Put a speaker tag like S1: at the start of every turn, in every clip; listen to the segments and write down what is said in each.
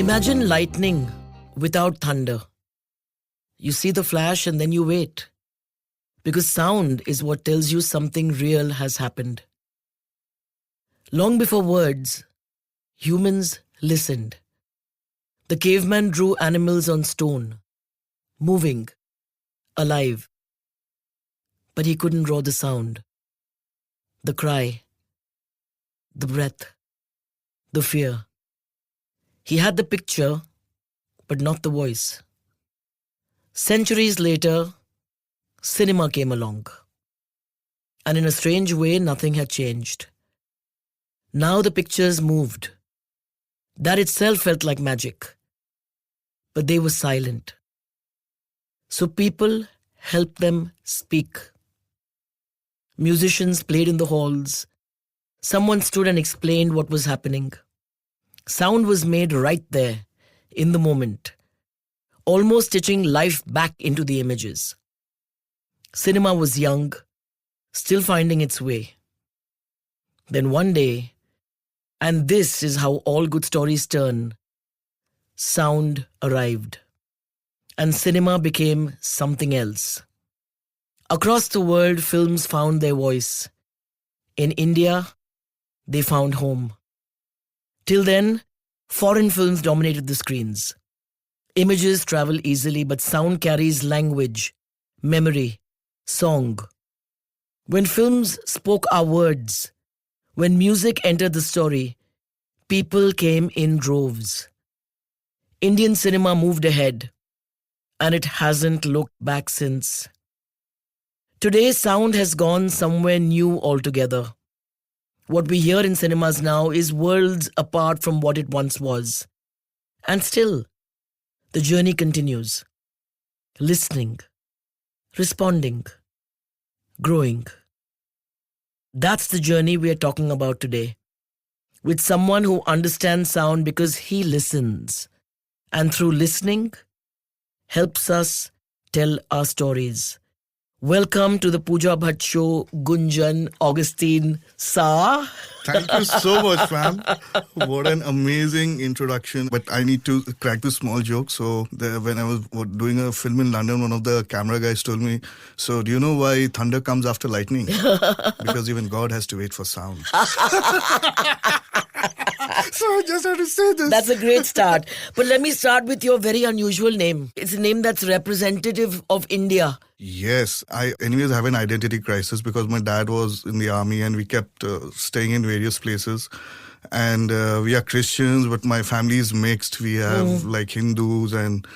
S1: Imagine lightning without thunder. You see the flash and then you wait. Because sound is what tells you something real has happened. Long before words, humans listened. The caveman drew animals on stone, moving, alive. But he couldn't draw the sound, the cry, the breath, the fear. He had the picture, but not the voice. Centuries later, cinema came along. And in a strange way, nothing had changed. Now the pictures moved. That itself felt like magic. But they were silent. So people helped them speak. Musicians played in the halls. Someone stood and explained what was happening. Sound was made right there, in the moment, almost stitching life back into the images. Cinema was young, still finding its way. Then one day, and this is how all good stories turn, sound arrived. And cinema became something else. Across the world, films found their voice. In India, they found home. Till then, foreign films dominated the screens. Images travel easily, but sound carries language, memory, song. When films spoke our words, when music entered the story, people came in droves. Indian cinema moved ahead, and it hasn't looked back since. Today, sound has gone somewhere new altogether. What we hear in cinemas now is worlds apart from what it once was. And still, the journey continues. Listening, responding, growing. That's the journey we are talking about today. With someone who understands sound because he listens. And through listening, helps us tell our stories. Welcome to the Pooja Bhatt Show, Gunjan Augustine Sa.
S2: Thank you so much, ma'am. What an amazing introduction. But I need to crack this small joke. So when I was doing a film in London, one of the camera guys told me, so do you know why thunder comes after lightning? Because even God has to wait for sound. So I just had to say this.
S1: That's a great start. But let me start with your very unusual name. It's a name that's representative of India.
S2: Yes, I anyways have an identity crisis because my dad was in the army and we kept staying in various places. And we are Christians, but my family is mixed. We have like Hindus and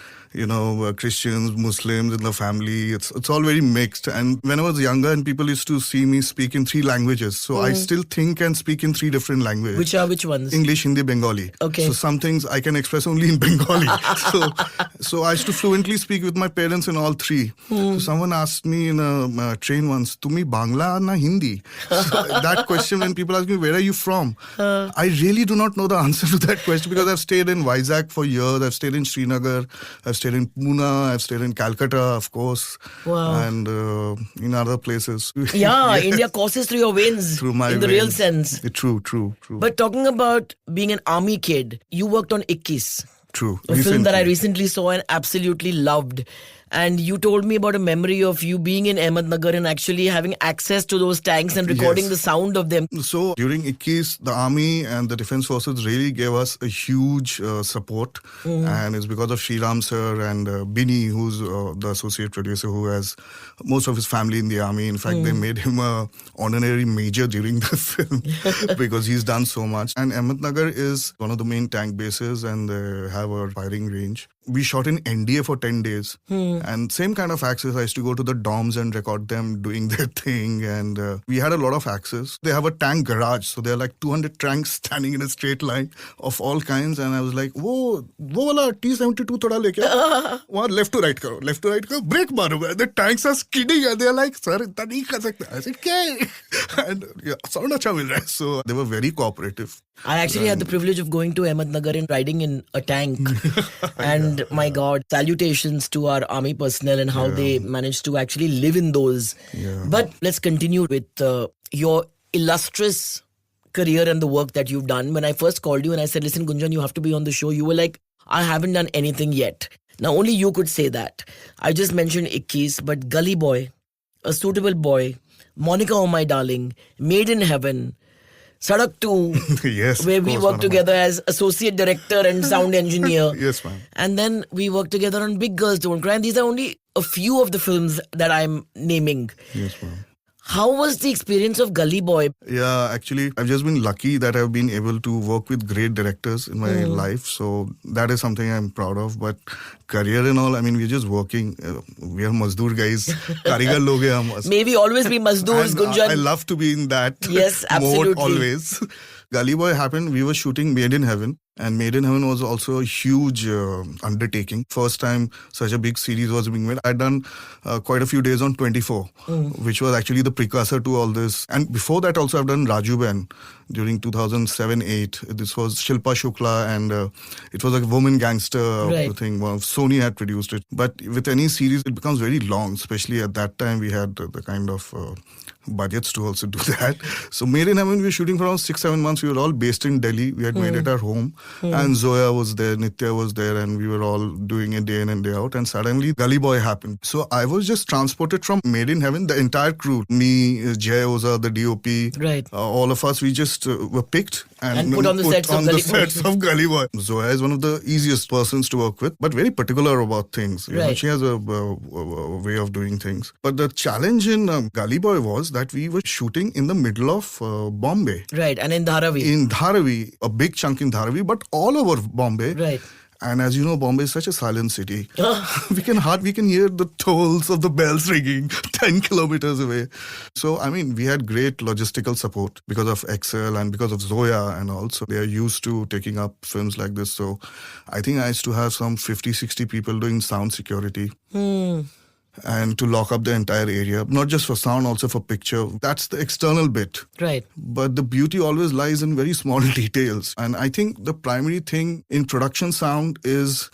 S2: Christians, Muslims in the family. It's all very mixed. And when I was younger and people used to see me speak in 3 languages. So I still think and speak in 3 different languages.
S1: Which ones?
S2: English, Hindi, Bengali.
S1: Okay.
S2: So some things I can express only in Bengali. so I used to fluently speak with my parents in all 3. So someone asked me in a train once, Tumi Bangla na Hindi? So that question, when people ask me, where are you from? I really do not know the answer to that question because I've stayed in Vizag for years. I've stayed in Srinagar. I've stayed in Pune, I've stayed in Calcutta, of course, and in other places.
S1: Yeah, India courses through your veins,
S2: through my
S1: in the
S2: veins.
S1: real sense.
S2: True.
S1: But talking about being an army kid, you worked on Ikkis.
S2: True.
S1: A film that I recently saw and absolutely loved. And you told me about a memory of you being in Ahmednagar and actually having access to those tanks and recording the sound of them.
S2: So during Ikkis, the army and the defense forces really gave us a huge support. And it's because of Sriram sir and Bini, who's the associate producer who has most of his family in the army. In fact, they made him a honorary major during the film because he's done so much. And Ahmednagar is one of the main tank bases and they have a firing range. We shot in NDA for 10 days. And same kind of access. I used to go to the dorms and record them doing their thing. And we had a lot of access. They have a tank garage. So there are like 200 tanks standing in a straight line of all kinds. And I was like, wo wala T-72 thoda leke wahan left to right karo, brake maro. The tanks are skidding and they're like, sir, itna nahi kar sakta. I said, kya? And sound acha mil raha hai. So they were very cooperative.
S1: I actually had the privilege of going to Ahmednagar and riding in a tank. And my God, salutations to our army personnel and how they managed to actually live in those.
S2: Yeah.
S1: But let's continue with your illustrious career and the work that you've done. When I first called you and I said, listen, Gunjan, you have to be on the show, you were like, I haven't done anything yet. Now, only you could say that. I just mentioned Ikkis, but Gully Boy, A Suitable Boy, Monica Oh My Darling, Made in Heaven, Sadak 2,
S2: Yes,
S1: where
S2: of
S1: we
S2: course,
S1: worked
S2: one of my-
S1: together as associate director and sound engineer.
S2: Yes, ma'am.
S1: And then we worked together on Big Girls Don't Cry. And these are only a few of the films that I'm naming.
S2: Yes, ma'am.
S1: How was the experience of Gully Boy?
S2: Yeah, actually, I've just been lucky that I've been able to work with great directors in my life. So that is something I'm proud of. But career and all, I mean, we're just working. We are Mazdoor guys. Karigar log hai hum.
S1: May we always be Mazdoors,
S2: And
S1: Gunjan.
S2: I love to be in that
S1: Yes, absolutely.
S2: mode always. Gully Boy happened, we were shooting Made in Heaven. And Made in Heaven was also a huge undertaking. First time such a big series was being made. I'd done quite a few days on 24, which was actually the precursor to all this. And before that also I've done Raju Ben during 2007-8. This was Shilpa Shukla and it was a woman gangster
S1: Right.
S2: thing. Well, Sony had produced it. But with any series, it becomes very long, especially at that time we had the kind of budgets to also do that. So Made in Heaven, we were shooting for around 6-7 months. We were all based in Delhi. We had made it our home. And Zoya was there, Nitya was there, and we were all doing it day in and day out. And suddenly Gully Boy happened. So I was just transported from Made in Heaven, the entire crew, me, Jay Oza, the DOP,
S1: Right.
S2: all of us, we just were picked
S1: And put on the sets of
S2: on
S1: Gully
S2: the
S1: Boy.
S2: sets of Gully Boy. Zoya is one of the easiest persons to work with, but very particular about things. You know,
S1: Right.
S2: she has a way of doing things. But the challenge in Gully Boy was that we were shooting in the middle of Bombay.
S1: Right, and in Dharavi.
S2: In Dharavi, a big chunk in Dharavi, but all over Bombay.
S1: Right.
S2: And as you know, Bombay is such a silent city. we can hear the tolls of the bells ringing 10 kilometers away. So, I mean, we had great logistical support because of Excel and because of Zoya and also they are used to taking up films like this. So I think I used to have some 50, 60 people doing sound security. And to lock up the entire area, not just for sound, also for picture. That's the external bit.
S1: Right.
S2: But the beauty always lies in very small details. And I think the primary thing in production sound is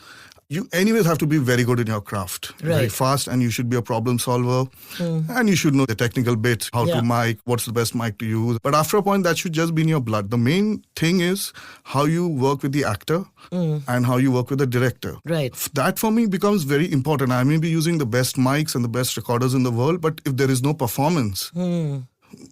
S2: you anyways have to be very good in your craft. Very
S1: Right.
S2: fast, and you should be a problem solver. And you should know the technical bits, how
S1: Yeah.
S2: to mic, what's the best mic to use. But after a point, that should just be in your blood. The main thing is how you work with the actor and how you work with the director.
S1: Right.
S2: That for me becomes very important. I may be using the best mics and the best recorders in the world, but if there is no performance,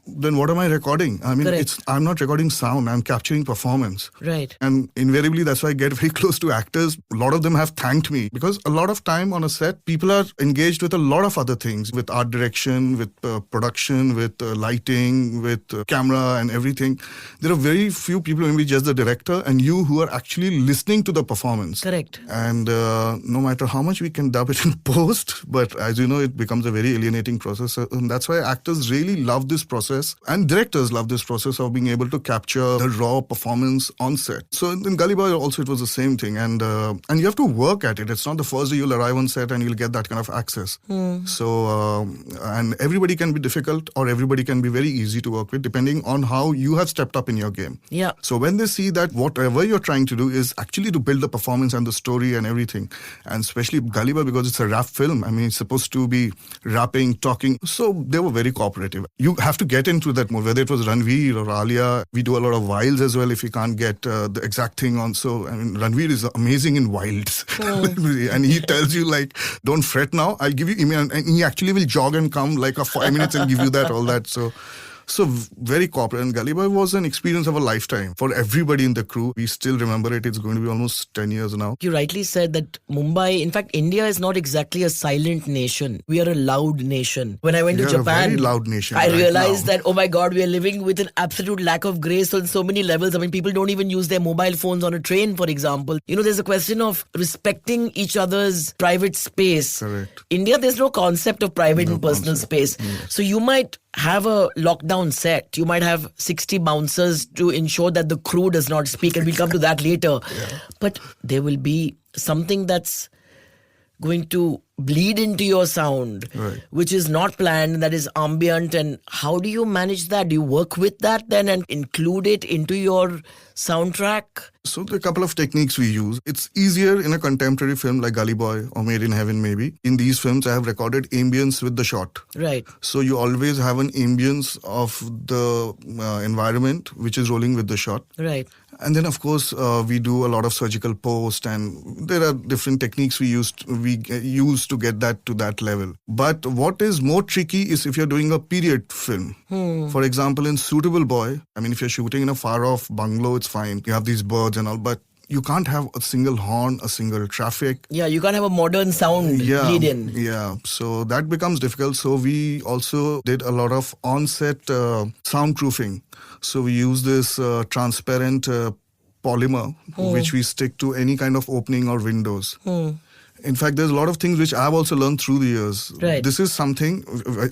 S2: then what am I recording? I mean,
S1: Correct.
S2: I'm not recording sound, I'm capturing performance.
S1: Right.
S2: And invariably, that's why I get very close to actors. A lot of them have thanked me because a lot of time on a set, people are engaged with a lot of other things, with art direction, with production, with lighting, with camera and everything. There are very few people, maybe just the director and you, who are actually listening to the performance.
S1: Correct.
S2: And no matter how much we can dub it in post, but as you know, it becomes a very alienating process. And that's why actors really love this process and directors love this process of being able to capture the raw performance on set. So in Gully Boy also it was the same thing. And you have to work at it. It's not the first day you'll arrive on set and you'll get that kind of access. So, and everybody can be difficult or everybody can be very easy to work with depending on how you have stepped up in your game.
S1: Yeah.
S2: So when they see that whatever you're trying to do is actually to build the performance and the story and everything, and especially Gully Boy because it's a rap film. I mean, it's supposed to be rapping, talking. So they were very cooperative. You have to get into that mode, whether it was Ranveer or Alia. We do a lot of wilds as well if we can't get the exact thing on. So, I mean, Ranveer is amazing in wilds. And he tells you like, don't fret now, I'll give you email. And he actually will jog and come like a 5 minutes and give you that, all that. So very cooperative. And Gully Boy was an experience of a lifetime for everybody in the crew. We still remember it. It's going to be almost 10 years now.
S1: You rightly said that Mumbai, in fact, India is not exactly a silent nation. We are a loud nation. When I went to
S2: We are a
S1: Japan,
S2: very loud nation
S1: I
S2: right
S1: realized
S2: now.
S1: that, oh my God, we are living with an absolute lack of grace on so many levels. I mean, people don't even use their mobile phones on a train, for example. You know, there's a question of respecting each other's private space.
S2: Correct.
S1: India, there's no concept of private
S2: No
S1: and personal
S2: concept.
S1: space. So you might have a lockdown set. You might have 60 bouncers to ensure that the crew does not speak, and we'll come to that later. But there will be something that's going to bleed into your sound,
S2: Right.
S1: which is not planned, that is ambient. And how do you manage that? Do you work with that then and include it into your soundtrack?
S2: So there are a couple of techniques we use. It's easier in a contemporary film like Gully Boy or Made in Heaven maybe. In these films, I have recorded ambience with the shot.
S1: Right.
S2: So you always have an ambience of the environment which is rolling with the shot.
S1: Right.
S2: And then, of course, we do a lot of surgical post, and there are different techniques we use to get that to that level. But what is more tricky is if you're doing a period film. For example, in Suitable Boy, I mean, if you're shooting in a far-off bungalow, it's fine. You have these birds and all, but you can't have a single horn, a single traffic.
S1: Yeah, you can't have a modern sound lead in.
S2: Yeah, so that becomes difficult. So we also did a lot of on-set soundproofing. So we use this transparent polymer, which we stick to any kind of opening or windows. In fact, there's a lot of things which I've also learned through the years.
S1: Right.
S2: This is something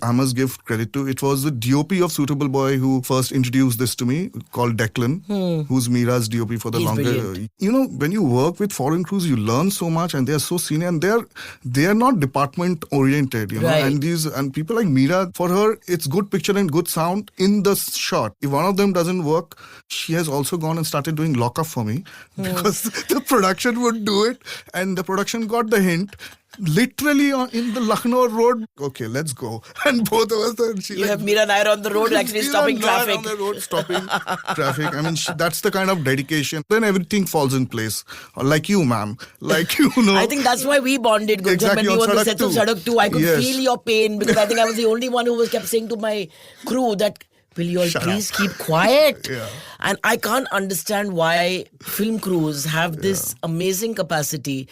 S2: I must give credit to. It was the DOP of Suitable Boy who first introduced this to me, called Declan, who's Mira's DOP for the
S1: He's
S2: longer.
S1: brilliant.
S2: You know, when you work with foreign crews, you learn so much, and they're so senior, and they're not department oriented. You know,
S1: Right.
S2: and people like Mira, for her, it's good picture and good sound in the shot. If one of them doesn't work, she has also gone and started doing lockup for me because the production would do it, and the production got the hint. Literally in the Lucknow road, okay, let's go. And both of us, and she
S1: You have Mira Nair on the road actually
S2: Mira
S1: stopping
S2: Nair
S1: traffic.
S2: on the road, stopping traffic. I mean, that's the kind of dedication. Then everything falls in place. Like you, ma'am. Like you know.
S1: I think that's why we bonded, Gunjan,
S2: Exactly,
S1: when we
S2: on
S1: were on the
S2: Sadak
S1: sets of
S2: 2.
S1: Sadak 2. I could
S2: Yes.
S1: feel your pain because I think I was the only one who kept saying to my crew that, will you all
S2: Shut
S1: please
S2: up.
S1: keep quiet?
S2: Yeah.
S1: And I can't understand why film crews have this amazing capacity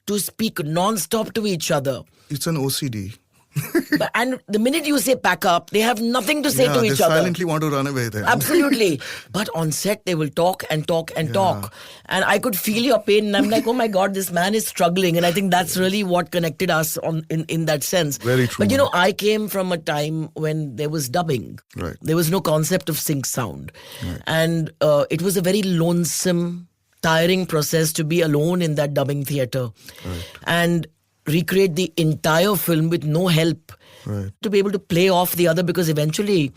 S1: to speak non-stop to each other.
S2: It's an OCD.
S1: And the minute you say pack up, they have nothing to say
S2: Yeah,
S1: to
S2: they
S1: each other.
S2: silently want to run away then.
S1: Absolutely. But on set, they will talk and talk and talk. And I could feel your pain. And I'm like, oh my God, this man is struggling. And I think that's really what connected us in that sense.
S2: Very true,
S1: But you
S2: man.
S1: know, I came from a time when there was dubbing.
S2: Right.
S1: There was no concept of sync sound. And it was a very lonesome, tiring process to be alone in that dubbing theater. And recreate the entire film with no help.
S2: Right.
S1: To be able to play off the other, because eventually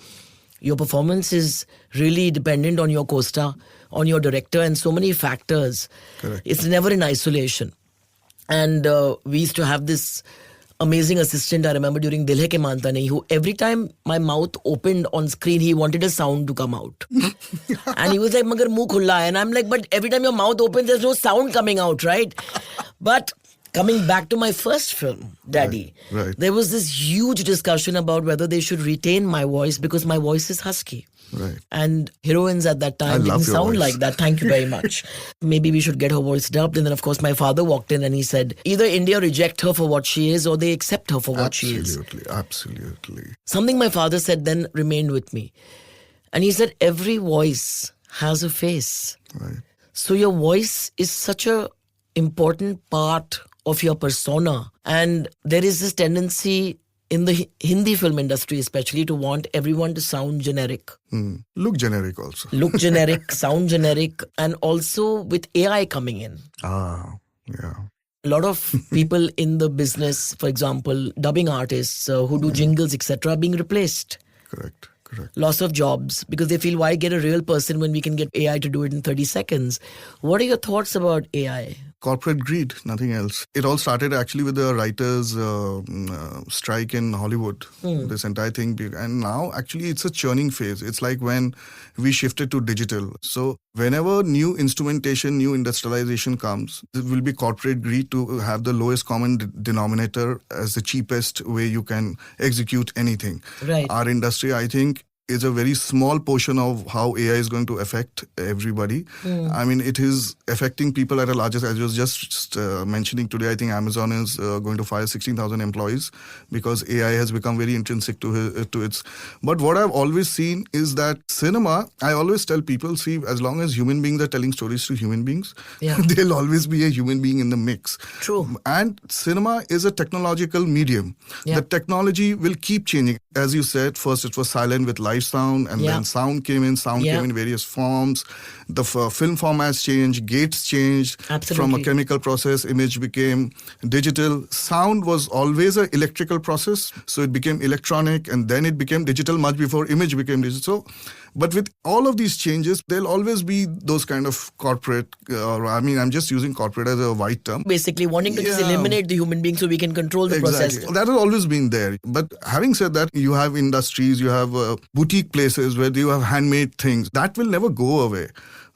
S1: your performance is really dependent on your co-star, on your director, and so many factors.
S2: Correct.
S1: It's never in isolation. And we used to have this amazing assistant, I remember, during Dil Hai Ke Manta Nahi, who every time my mouth opened on screen, he wanted a sound to come out. And he was like, Magar muh khulla hai. And I'm like, but every time your mouth opens, there's no sound coming out, right? But coming back to my first film, Daddy,
S2: Right.
S1: there was this huge discussion about whether they should retain my voice because my voice is husky.
S2: Right.
S1: And heroines at that
S2: I
S1: time
S2: love
S1: didn't
S2: your
S1: sound
S2: voice.
S1: like that. Thank you very much. Maybe we should get her voice dubbed. And then, of course, my father walked in and he said, either India reject her for what she is or they accept her for what she is.
S2: Absolutely.
S1: Something my father said then remained with me. And he said, every voice has a face.
S2: Right.
S1: So your voice is such a important part of your persona. And there is this tendency in the Hindi film industry especially to want everyone to sound generic.
S2: Look generic also.
S1: Look generic, sound generic, and also with AI coming in.
S2: Yeah.
S1: A lot of people in the business, for example, dubbing artists who do jingles, etc., are being replaced.
S2: Correct.
S1: Loss of jobs because they feel, why get a real person when we can get AI to do it in 30 seconds? What are your thoughts about AI?
S2: Corporate greed, nothing else. It all started actually with the writers' strike in Hollywood, this entire thing. And now actually it's a churning phase. It's like when we shifted to digital. So whenever new instrumentation, new industrialization comes, there will be corporate greed to have the lowest common denominator as the cheapest way you can execute anything.
S1: Right.
S2: Our industry, I think, is a very small portion of how AI is going to affect everybody. I mean, it is affecting people at a larger scale. I was just mentioning today, I think Amazon is going to fire 16,000 employees because AI has become very intrinsic to its. But what I've always seen is that cinema, I always tell people, see, as long as human beings are telling stories to human beings, there'll always be a human being in the mix.
S1: True.
S2: And cinema is a technological medium.
S1: Yeah.
S2: The technology will keep changing. As you said, first it was silent with live sound, and then sound came in. Sound came in various forms. The film formats changed, gates changed.
S1: Absolutely.
S2: From a chemical process, image became digital. Sound was always an electrical process, so it became electronic, and then it became digital much before image became digital. But with all of these changes, there'll always be those kind of corporate, I'm just using corporate as a wide term.
S1: Basically wanting to just eliminate the human being so we can control the process.
S2: That has always been there. But having said that, you have industries, you have boutique places where you have handmade things. That will never go away.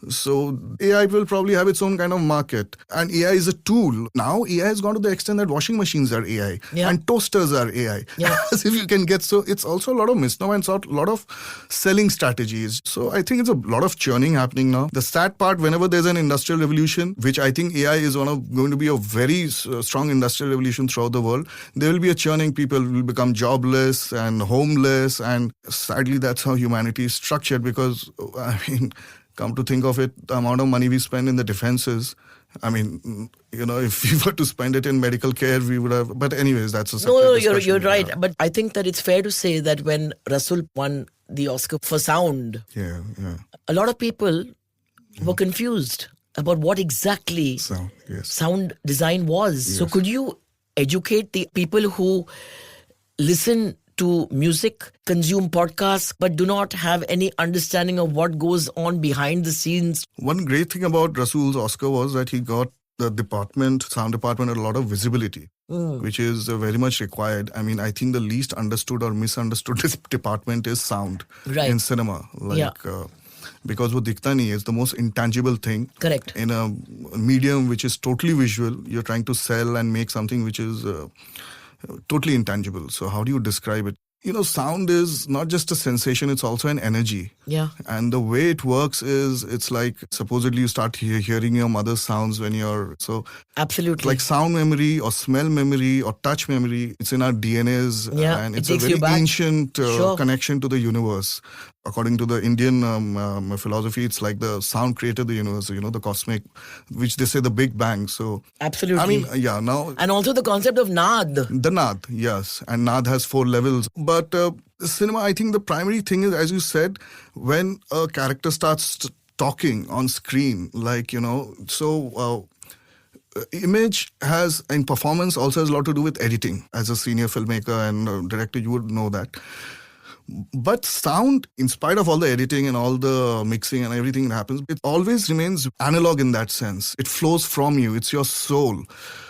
S2: So AI will probably have its own kind of market. And AI is a tool. Now AI has gone to the extent that washing machines are AI
S1: Yeah.
S2: and toasters are AI.
S1: Yeah.
S2: As if you can get, so it's also a lot of misnomer and a lot of selling strategies. So I think it's a lot of churning happening now. The sad part, whenever there's an industrial revolution, which I think AI is going to be a very strong industrial revolution throughout the world, there will be a churning. People will become jobless and homeless. And sadly, that's how humanity is structured because, I mean, come to think of it, the amount of money we spend in the defenses, I mean, if we were to spend it in medical care, we would have. But anyways, that's a separate
S1: No,
S2: discussion.
S1: you're right. But I think that it's fair to say that when Rasul won the Oscar for sound,
S2: Yeah.
S1: a lot of people were confused about what exactly
S2: So, yes.
S1: sound design was. So could you educate the people who listen to music, consume podcasts, but do not have any understanding of what goes on behind the scenes?
S2: One great thing about Rasul's Oscar was that he got the sound department, a lot of visibility, which is very much required. I mean, I think the least understood or misunderstood department is sound
S1: Right.
S2: in cinema. Because wo dikhta nahi hai, it's the most intangible thing.
S1: Correct.
S2: In a medium which is totally visual, you're trying to sell and make something which is totally intangible. So how do you describe it? Sound is not just a sensation, it's also an energy.
S1: Yeah.
S2: And the way it works is, it's like, supposedly you start hearing your mother's sounds when so
S1: Absolutely.
S2: like sound memory or smell memory or touch memory, it's in our DNAs.
S1: Yeah,
S2: And
S1: it
S2: it's a
S1: takes
S2: very
S1: you back.
S2: ancient
S1: Sure.
S2: connection to the universe. According to the Indian philosophy, it's like the sound created the universe, the cosmic, which they say the Big Bang. So,
S1: Absolutely.
S2: I mean, now
S1: and also the concept of Naad.
S2: the Naad, yes. And Naad has 4 levels. But cinema, I think the primary thing is, as you said, when a character starts talking on screen, image has, in performance, also has a lot to do with editing. As a senior filmmaker and director, you would know that. But sound, in spite of all the editing and all the mixing and everything that happens, it always remains analog in that sense. It flows from you. It's your soul.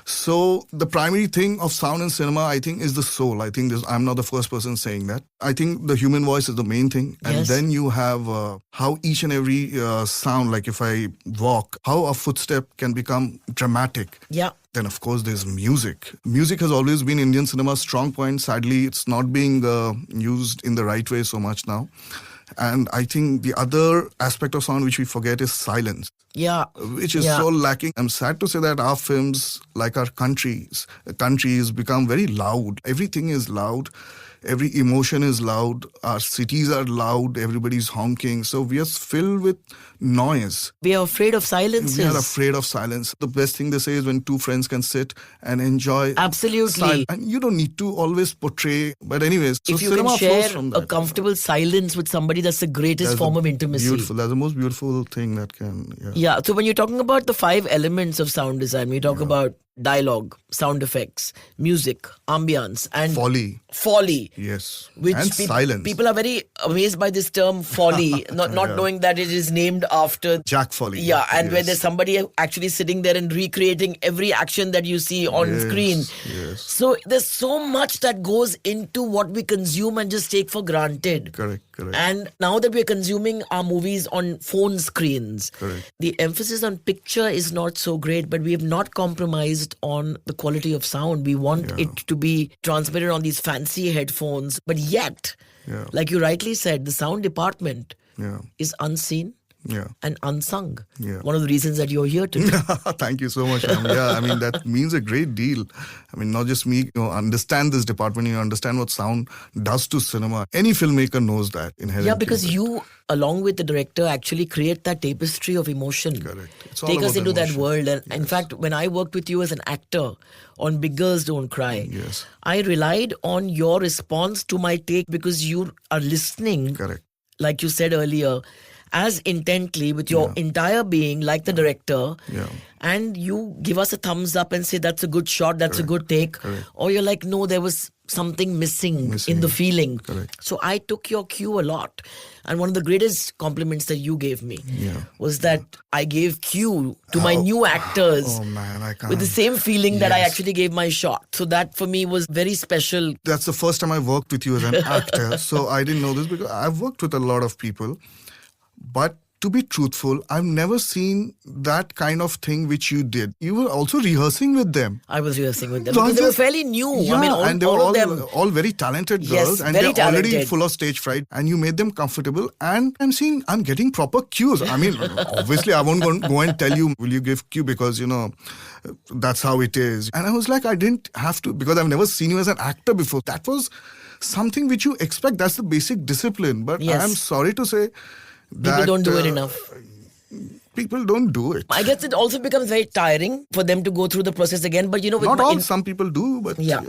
S2: So the primary thing of sound in cinema, I think, is the soul. I think I'm not the first person saying that. I think the human voice is the main thing. And
S1: Yes.
S2: then you have how each and every sound, like if I walk, how a footstep can become dramatic.
S1: Yeah.
S2: Then, of course, there's music. Music has always been Indian cinema's strong point. Sadly, it's not being used in the right way so much now. And I think the other aspect of sound which we forget is silence,
S1: Yeah.
S2: which is so lacking. I'm sad to say that our films, like our countries, become very loud. Everything is loud. Every emotion is loud. Our cities are loud. Everybody's honking. So we are filled with noise.
S1: We are afraid of silences.
S2: We are afraid of silence. The best thing they say is when two friends can sit and enjoy.
S1: Absolutely.
S2: And you don't need to always portray. But anyways, so
S1: If you can
S2: cinema flows
S1: share
S2: from
S1: a
S2: that.
S1: comfortable silence with somebody, that's the greatest
S2: That's
S1: form
S2: the
S1: of intimacy.
S2: Beautiful. That's the most beautiful thing that can. Yeah.
S1: Yeah. So when you're talking about the 5 elements of sound design, we talk about dialogue, sound effects, music, ambience, and folly.
S2: Yes.
S1: Which
S2: and silence.
S1: People are very amazed by this term folly, not knowing that it is named after
S2: Jack Foley.
S1: Yeah, and where
S2: Yes.
S1: there's somebody actually sitting there and recreating every action that you see on
S2: Yes,
S1: screen.
S2: yes.
S1: So there's so much that goes into what we consume and just take for granted.
S2: Correct.
S1: And now that we're consuming our movies on phone screens,
S2: Correct.
S1: the emphasis on picture is not so great, but we have not compromised on the quality of sound. We want it to be transmitted on these fancy headphones, but yet, like you rightly said, the sound department is unseen and unsung.
S2: Yeah.
S1: One of the reasons that you're here today.
S2: Thank you so much. Yeah, I mean, that means a great deal. I mean, not just me, understand this department, you understand what sound does to cinema. Any filmmaker knows that inherently.
S1: Yeah, because you, along with the director, actually create that tapestry of emotion.
S2: Correct. It's all
S1: Take us
S2: about
S1: into that
S2: emotion.
S1: world. And in fact, when I worked with you as an actor on Big Girls Don't Cry,
S2: Yes.
S1: I relied on your response to my take because you are listening,
S2: Correct.
S1: like you said earlier, as intently with your entire being, like the director, and you give us a thumbs up and say, that's a good shot, that's a good take. Or you're like, no, there was something missing in the feeling.
S2: Correct.
S1: So I took your cue a lot. And one of the greatest compliments that you gave me was that I gave cue to my new actors
S2: Oh man, I can't.
S1: with the same feeling that I
S2: Yes.
S1: actually gave my shot. So that for me was very special.
S2: That's the first time I worked with you as an actor. So I didn't know this because I've worked with a lot of people. But to be truthful, I've never seen that kind of thing which you did. You were also rehearsing with them.
S1: I was rehearsing with them
S2: So
S1: because they were
S2: just-
S1: fairly new.
S2: Yeah,
S1: I mean,
S2: and they were
S1: all of them.
S2: all very talented
S1: Yes,
S2: girls, and
S1: very
S2: they're already
S1: talented.
S2: full of stage fright. And you made them comfortable. And I'm getting proper cues. I mean, obviously, I won't go and tell you, will you give cue, because that's how it is. And I was like, I didn't have to, because I've never seen you as an actor before. That was something which you expect. That's the basic discipline. But
S1: Yes.
S2: I'm sorry to say that
S1: People don't do it enough.
S2: People don't do it.
S1: I guess it also becomes very tiring for them to go through the process again. But with
S2: Not
S1: my-
S2: all. Some people do, but
S1: Yeah.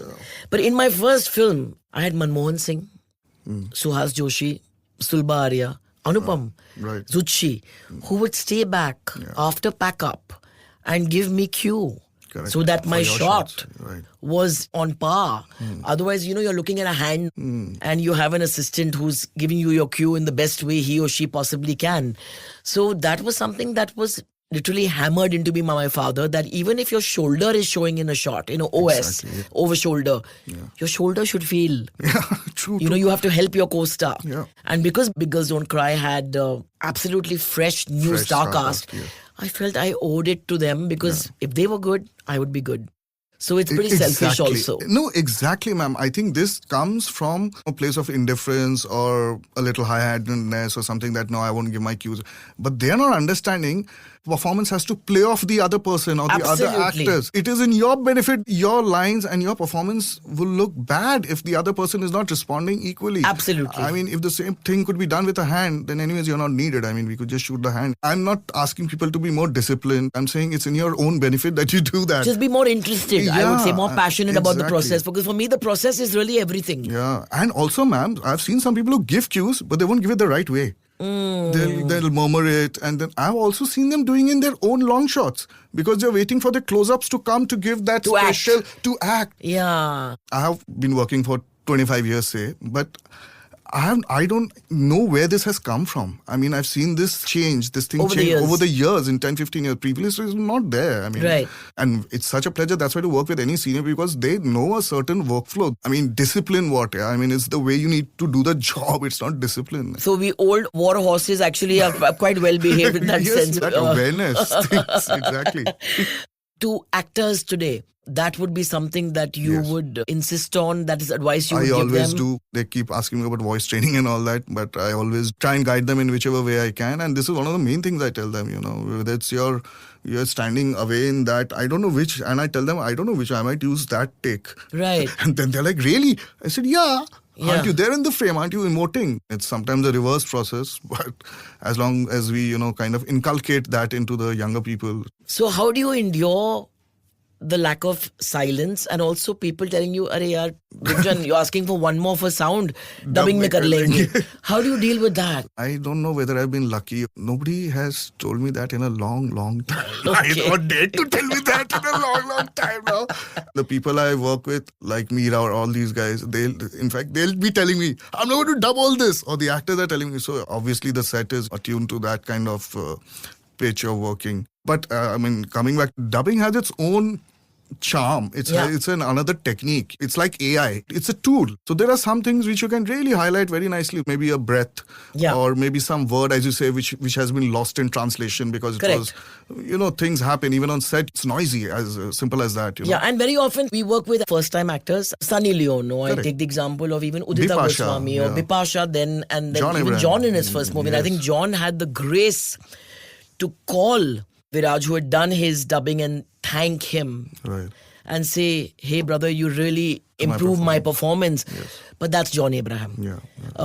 S1: But in my first film, I had Manmohan Singh, Suhas Joshi, Sulba Arya, Anupam,
S2: Right.
S1: Zuchi, who would stay back after pack up and give me cue.
S2: Correct.
S1: So that
S2: For
S1: my
S2: your
S1: shot
S2: shots, right.
S1: was on par. Otherwise, you're looking at a hand and you have an assistant who's giving you your cue in the best way he or she possibly can. So that was something that was literally hammered into me by my father, that even if your shoulder is showing in a shot, OS,
S2: Exactly, yeah.
S1: over shoulder, your shoulder should feel.
S2: Yeah, true.
S1: You have to help your co-star.
S2: Yeah.
S1: And because Big Girls Don't Cry had absolutely fresh new
S2: Fresh
S1: star
S2: star
S1: cast,
S2: cast, yeah.
S1: I felt I owed it to them, because if they were good, I would be good. So it's pretty selfish also.
S2: No, exactly, ma'am. I think this comes from a place of indifference or a little high-handedness or something that, no, I won't give my cues. But they're not understanding performance has to play off the other person or the other
S1: Absolutely.
S2: actors. It is in your benefit. Your lines and your performance will look bad if the other person is not responding equally.
S1: Absolutely.
S2: I mean, if the same thing could be done with a hand, then anyways, you're not needed. I mean, we could just shoot the hand. I'm not asking people to be more disciplined. I'm saying it's in your own benefit that you do that.
S1: Just be more interested, I would say,
S2: Yeah,
S1: more passionate about the
S2: exactly.
S1: process. Because for me, the process is really everything.
S2: Yeah, and also, ma'am, I've seen some people who give cues, but they won't give it the right way. They'll murmur it, and then I've also seen them doing in their own long shots because they're waiting for the close-ups to come to give that
S1: To act.
S2: special to act.
S1: Yeah.
S2: I have been working for 25 years, say, but I don't know where this has come from. I mean, I've seen this change, this thing
S1: Over the
S2: change
S1: years.
S2: over the years, in 10, 15 years. Previously, it was not there. I mean,
S1: Right.
S2: and it's such a pleasure, that's why, to work with any senior, because they know a certain workflow. I mean, discipline what? Yeah? I mean, it's the way you need to do the job. It's not discipline.
S1: So we old war horses actually are quite well behaved in that
S2: yes,
S1: sense.
S2: that awareness. Things, exactly.
S1: To actors today, that would be something that you
S2: Yes.
S1: would insist on, that is advice you would
S2: I
S1: give
S2: always
S1: them?
S2: do. They keep asking me about voice training and all that, but I always try and guide them in whichever way I can. And this is one of the main things I tell them, whether it's you're standing away in that, I don't know which, and I tell them, I don't know which, I might use that take.
S1: Right.
S2: And then they're like, really? I said, yeah.
S1: Yeah.
S2: Aren't you there in the frame? Aren't you emoting? It's sometimes a reverse process, but as long as we, kind of inculcate that into the younger people.
S1: So how do you endure the lack of silence and also people telling you, "Arey yaar, Gunjan, you're asking for one more for sound, dubbing mein kar lenge." How do you deal with that?
S2: I don't know whether I've been lucky. Nobody has told me that in a long, long time.
S1: Okay.
S2: I don't dare to tell me that in a long, long time now. The people I work with, like Meera or all these guys, they'll be telling me, I'm not going to dub all this. Or the actors are telling me. So obviously the set is attuned to that kind of pitch of working. But coming back, dubbing has its own charm. It's another technique. It's like AI. It's a tool. So there are some things which you can really highlight very nicely. Maybe a breath, or maybe some word, as you say, which has been lost in translation because
S1: Correct.
S2: it was, things happen even on set. It's noisy, as simple as that.
S1: Yeah, and very often we work with first-time actors. Sunny Leone, I
S2: Correct.
S1: take the example of even Udita
S2: Bipasha,
S1: Goswami or
S2: yeah.
S1: Bipasha then, and then
S2: John
S1: even
S2: Abraham.
S1: John in his first movie. And I
S2: Yes.
S1: think John had the grace to call Viraj, who had done his dubbing, and thank him.
S2: Right.
S1: And say, hey brother, you really improved my performance. But that's John Abraham.
S2: Yeah,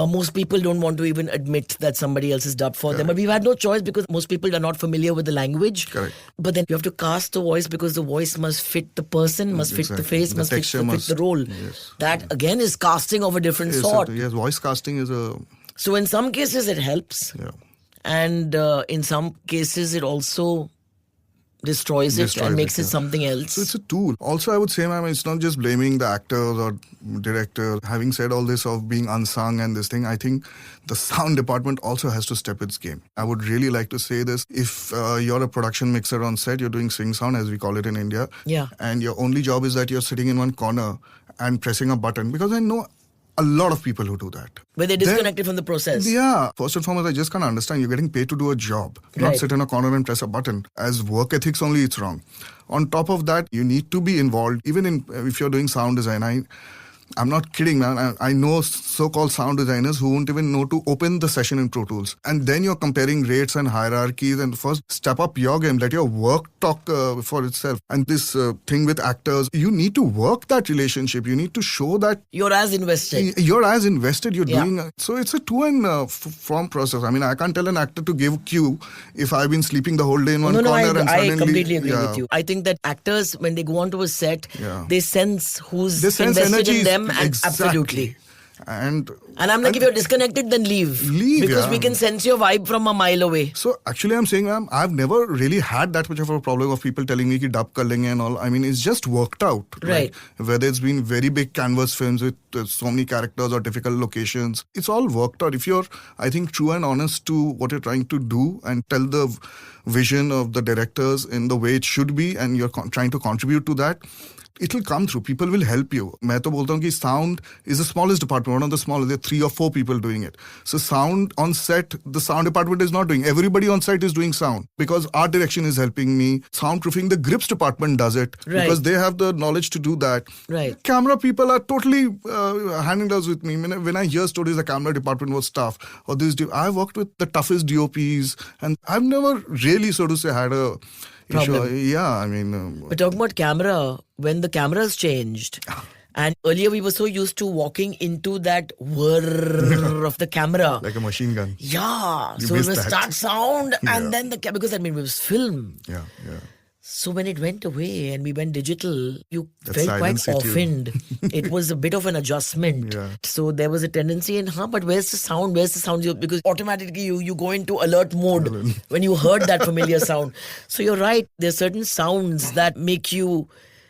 S1: Most people don't want to even admit that somebody else is dubbed for them. But we've had no choice because most people are not familiar with the language.
S2: Correct.
S1: But then you have to cast the voice because the voice must fit the person, must fit the
S2: Exactly.
S1: face,
S2: The
S1: must
S2: texture
S1: fit the role.
S2: yes.
S1: That again is casting of a different sort.
S2: Yes, voice casting is a...
S1: So in some cases it helps.
S2: Yeah.
S1: And in some cases it also destroys it and makes it something else.
S2: So it's a tool. Also, I would say, ma'am, it's not just blaming the actors or director. Having said all this of being unsung and this thing, I think the sound department also has to step its game. I would really like to say this. If you're a production mixer on set, you're doing sing sound, as we call it in India.
S1: Yeah.
S2: And your only job is that you're sitting in one corner and pressing a button. Because I know a lot of people who do that.
S1: Where they're disconnected from the process.
S2: Yeah. First and foremost, I just can't understand. You're getting paid to do a job, not
S1: Right.
S2: sit in a corner and press a button. As work ethics only, it's wrong. On top of that, you need to be involved, even in if you're doing sound design. I'm not kidding, man. I know so-called sound designers who won't even know to open the session in Pro Tools. And then you're comparing rates and hierarchies. And first, step up your game. Let your work talk for itself. And this thing with actors, you need to work that relationship. You need to show that
S1: You're as invested.
S2: you're as invested. You're
S1: Yeah.
S2: doing. So it's a to and from process. I mean, I can't tell an actor to give cue if I've been sleeping the whole day in one
S1: No,
S2: corner and
S1: I
S2: suddenly.
S1: completely agree
S2: yeah.
S1: with you. I think that actors, when they go onto a set,
S2: Yeah.
S1: they sense who's
S2: They sense
S1: invested
S2: energy.
S1: in them, and
S2: Exactly.
S1: absolutely.
S2: And
S1: I'm like, if you're disconnected, then leave.
S2: Leave,
S1: Because
S2: yeah.
S1: we can sense your vibe from a mile away.
S2: So actually, I'm saying, ma'am, I've never really had that much of a problem of people telling me ki dub kar lenge and all. I mean, it's just worked out.
S1: Right.
S2: Whether it's been very big canvas films with so many characters or difficult locations, it's all worked out. If you're, I think, true and honest to what you're trying to do and tell the vision of the directors in the way it should be, and you're trying to contribute to that, it will come through. People will help you. मैं तो बोलता हूँ कि sound is the smallest department, one of the smallest. There are 3 or 4 people doing it. So sound on set, the sound department is not doing. Everybody on set is doing sound because art direction is helping me. Soundproofing, the grips department does it
S1: Right.
S2: because they have the knowledge to do that.
S1: Right.
S2: Camera people are totally hand in gloves with me. When I hear stories, the camera department was tough. Or this, I've worked with the toughest DOPs, and I've never really, so to say, had a
S1: Problem.
S2: issue. Yeah, I mean.
S1: But talking about camera, when the cameras changed, and earlier we were so used to walking into that whir of the camera.
S2: Like a machine gun.
S1: Yeah.
S2: You
S1: So it
S2: missed
S1: was
S2: that.
S1: start sound
S2: Yeah.
S1: and then because I mean it was film.
S2: Yeah, yeah.
S1: So when it went away and we went digital, you
S2: That
S1: felt quite
S2: silence hit you.
S1: oftened. It was a bit of an adjustment.
S2: Yeah.
S1: So there was a tendency in, but where's the sound? Where's the sound? Because automatically you go into alert mode when you heard that familiar sound. So you're right. There's certain sounds that make you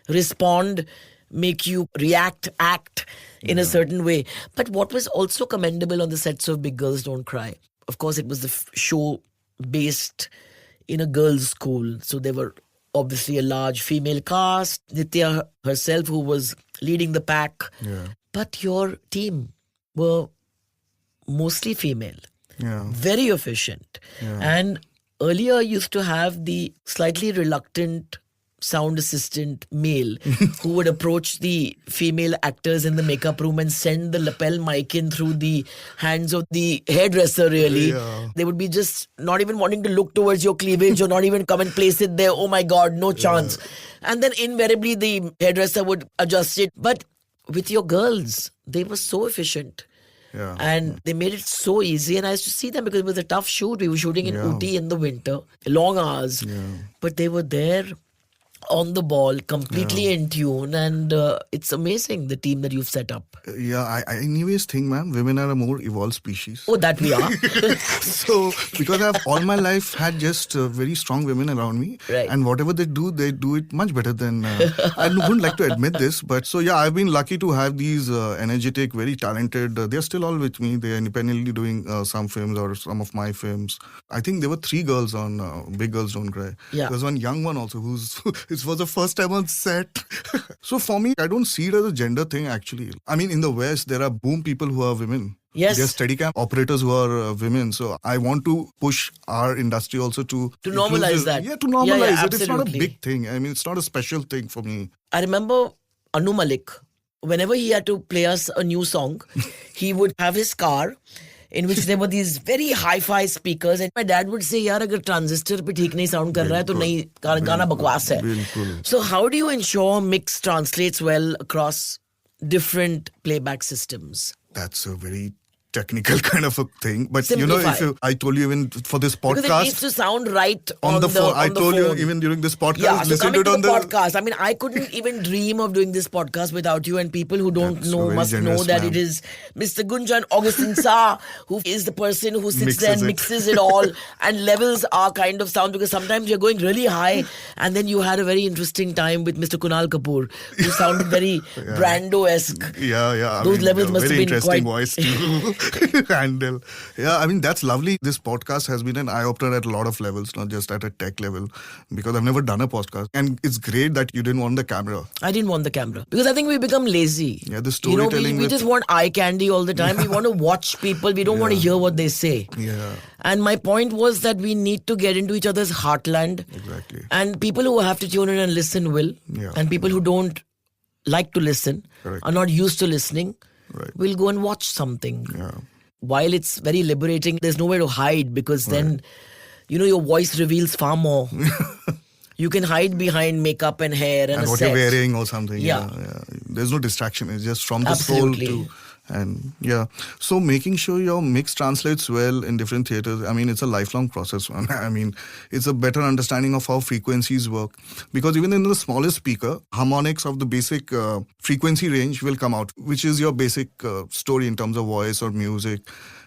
S1: respond, make you react, act in a certain way. But what was also commendable on the sets of Big Girls Don't Cry, of course, it was the show based in a girls' school. So there were obviously a large female cast, Nitya herself who was leading the pack.
S2: Yeah.
S1: But your team were mostly female,
S2: Yeah.
S1: very efficient. And earlier used to have the slightly reluctant sound assistant male who would approach the female actors in the makeup room and send the lapel mic in through the hands of the hairdresser, really.
S2: Yeah.
S1: They would be just not even wanting to look towards your cleavage or not even come and place it there. Oh my God, no chance. And then invariably the hairdresser would adjust it. But with your girls, they were so efficient.
S2: Yeah.
S1: And they made it so easy. And I used to see them because it was a tough shoot. We were shooting in
S2: Yeah.
S1: Ooty in the winter, long hours. But they were there on the ball, completely in tune. And it's amazing, the team that you've set up.
S2: Yeah, I anyways think, ma'am, women are a more evolved species.
S1: Oh, that we are.
S2: So, because I've all my life had just very strong women around me,
S1: Right.
S2: and whatever they do it much better than. I wouldn't like to admit this, but so yeah, I've been lucky to have these energetic, very talented. They're still all with me. They're independently doing some films or some of my films. I think there were 3 girls on Big Girls Don't Cry.
S1: Yeah.
S2: There's one young one also who's it was the first time on set. So for me, I don't see it as a gender thing actually. I mean, in the West, there are boom people who are women.
S1: Yes.
S2: There are Steadicam operators who are women. So I want to push our industry also to
S1: normalize that.
S2: Yeah, to normalize
S1: Yeah,
S2: it. It's not a
S1: absolutely.
S2: big thing. I mean, it's not a special thing for me.
S1: I remember Anu Malik, whenever he had to play us a new song, he would have his car in which there were these very hi-fi speakers, and my dad would say, "Yaar, agar transistor pe theek nahi sound kar raha hai, to nahi, gaana bakwas hai."
S2: Bilkul.
S1: So how do you ensure mix translates well across different playback systems?
S2: That's a very technical kind of a thing. But you know,
S1: Simplify.
S2: I told you even for this
S1: Because it needs
S2: podcast
S1: to sound right
S2: on the phone. I
S1: on the
S2: told
S1: phone.
S2: you even during this podcast,
S1: Yeah, so
S2: listen to
S1: coming
S2: it
S1: to
S2: on
S1: the podcast, I mean, I couldn't even dream of doing this podcast without you, and people who don't
S2: That's
S1: know
S2: very
S1: must know
S2: generous,
S1: that
S2: ma'am.
S1: it is Mr. Gunjan Augustin Sa who is the person who sits there and
S2: Mixes it.
S1: mixes it all and levels our kind of sound, because sometimes you're going really high and then you had a very interesting time with Mr. Kunal Kapoor who sounded very Brando-esque.
S2: Yeah.
S1: Those levels must
S2: very
S1: have been
S2: interesting
S1: quite-
S2: voice too. handle. Yeah, I mean, that's lovely. This podcast has been an eye-opener at a lot of levels, not just at a tech level, because I've never done a podcast. And it's great that you didn't want the camera.
S1: I didn't want the camera because I think we become lazy.
S2: Yeah, the
S1: You know,
S2: storytelling
S1: we
S2: with-
S1: just want eye candy all the time. We want to watch people. We don't want to hear what they say.
S2: Yeah,
S1: And my point was that we need to get into each other's heartland.
S2: exactly.
S1: And people who have to tune in and listen will.
S2: Yeah.
S1: And people who don't like to listen,
S2: Correct.
S1: are not used to listening,
S2: Right.
S1: will go and watch something.
S2: Yeah.
S1: While it's very liberating, there's nowhere to hide because then, you know, your voice reveals far more. You can hide behind makeup and hair and a
S2: what
S1: set.
S2: you're wearing or something.
S1: Yeah.
S2: Yeah. There's no distraction. It's just from the
S1: Absolutely.
S2: soul to. And yeah, so making sure your mix translates well in different theaters. I mean, it's a lifelong process, man. I mean, it's a better understanding of how frequencies work. Because even in the smallest speaker, harmonics of the basic frequency range will come out, which is your basic story in terms of voice or music.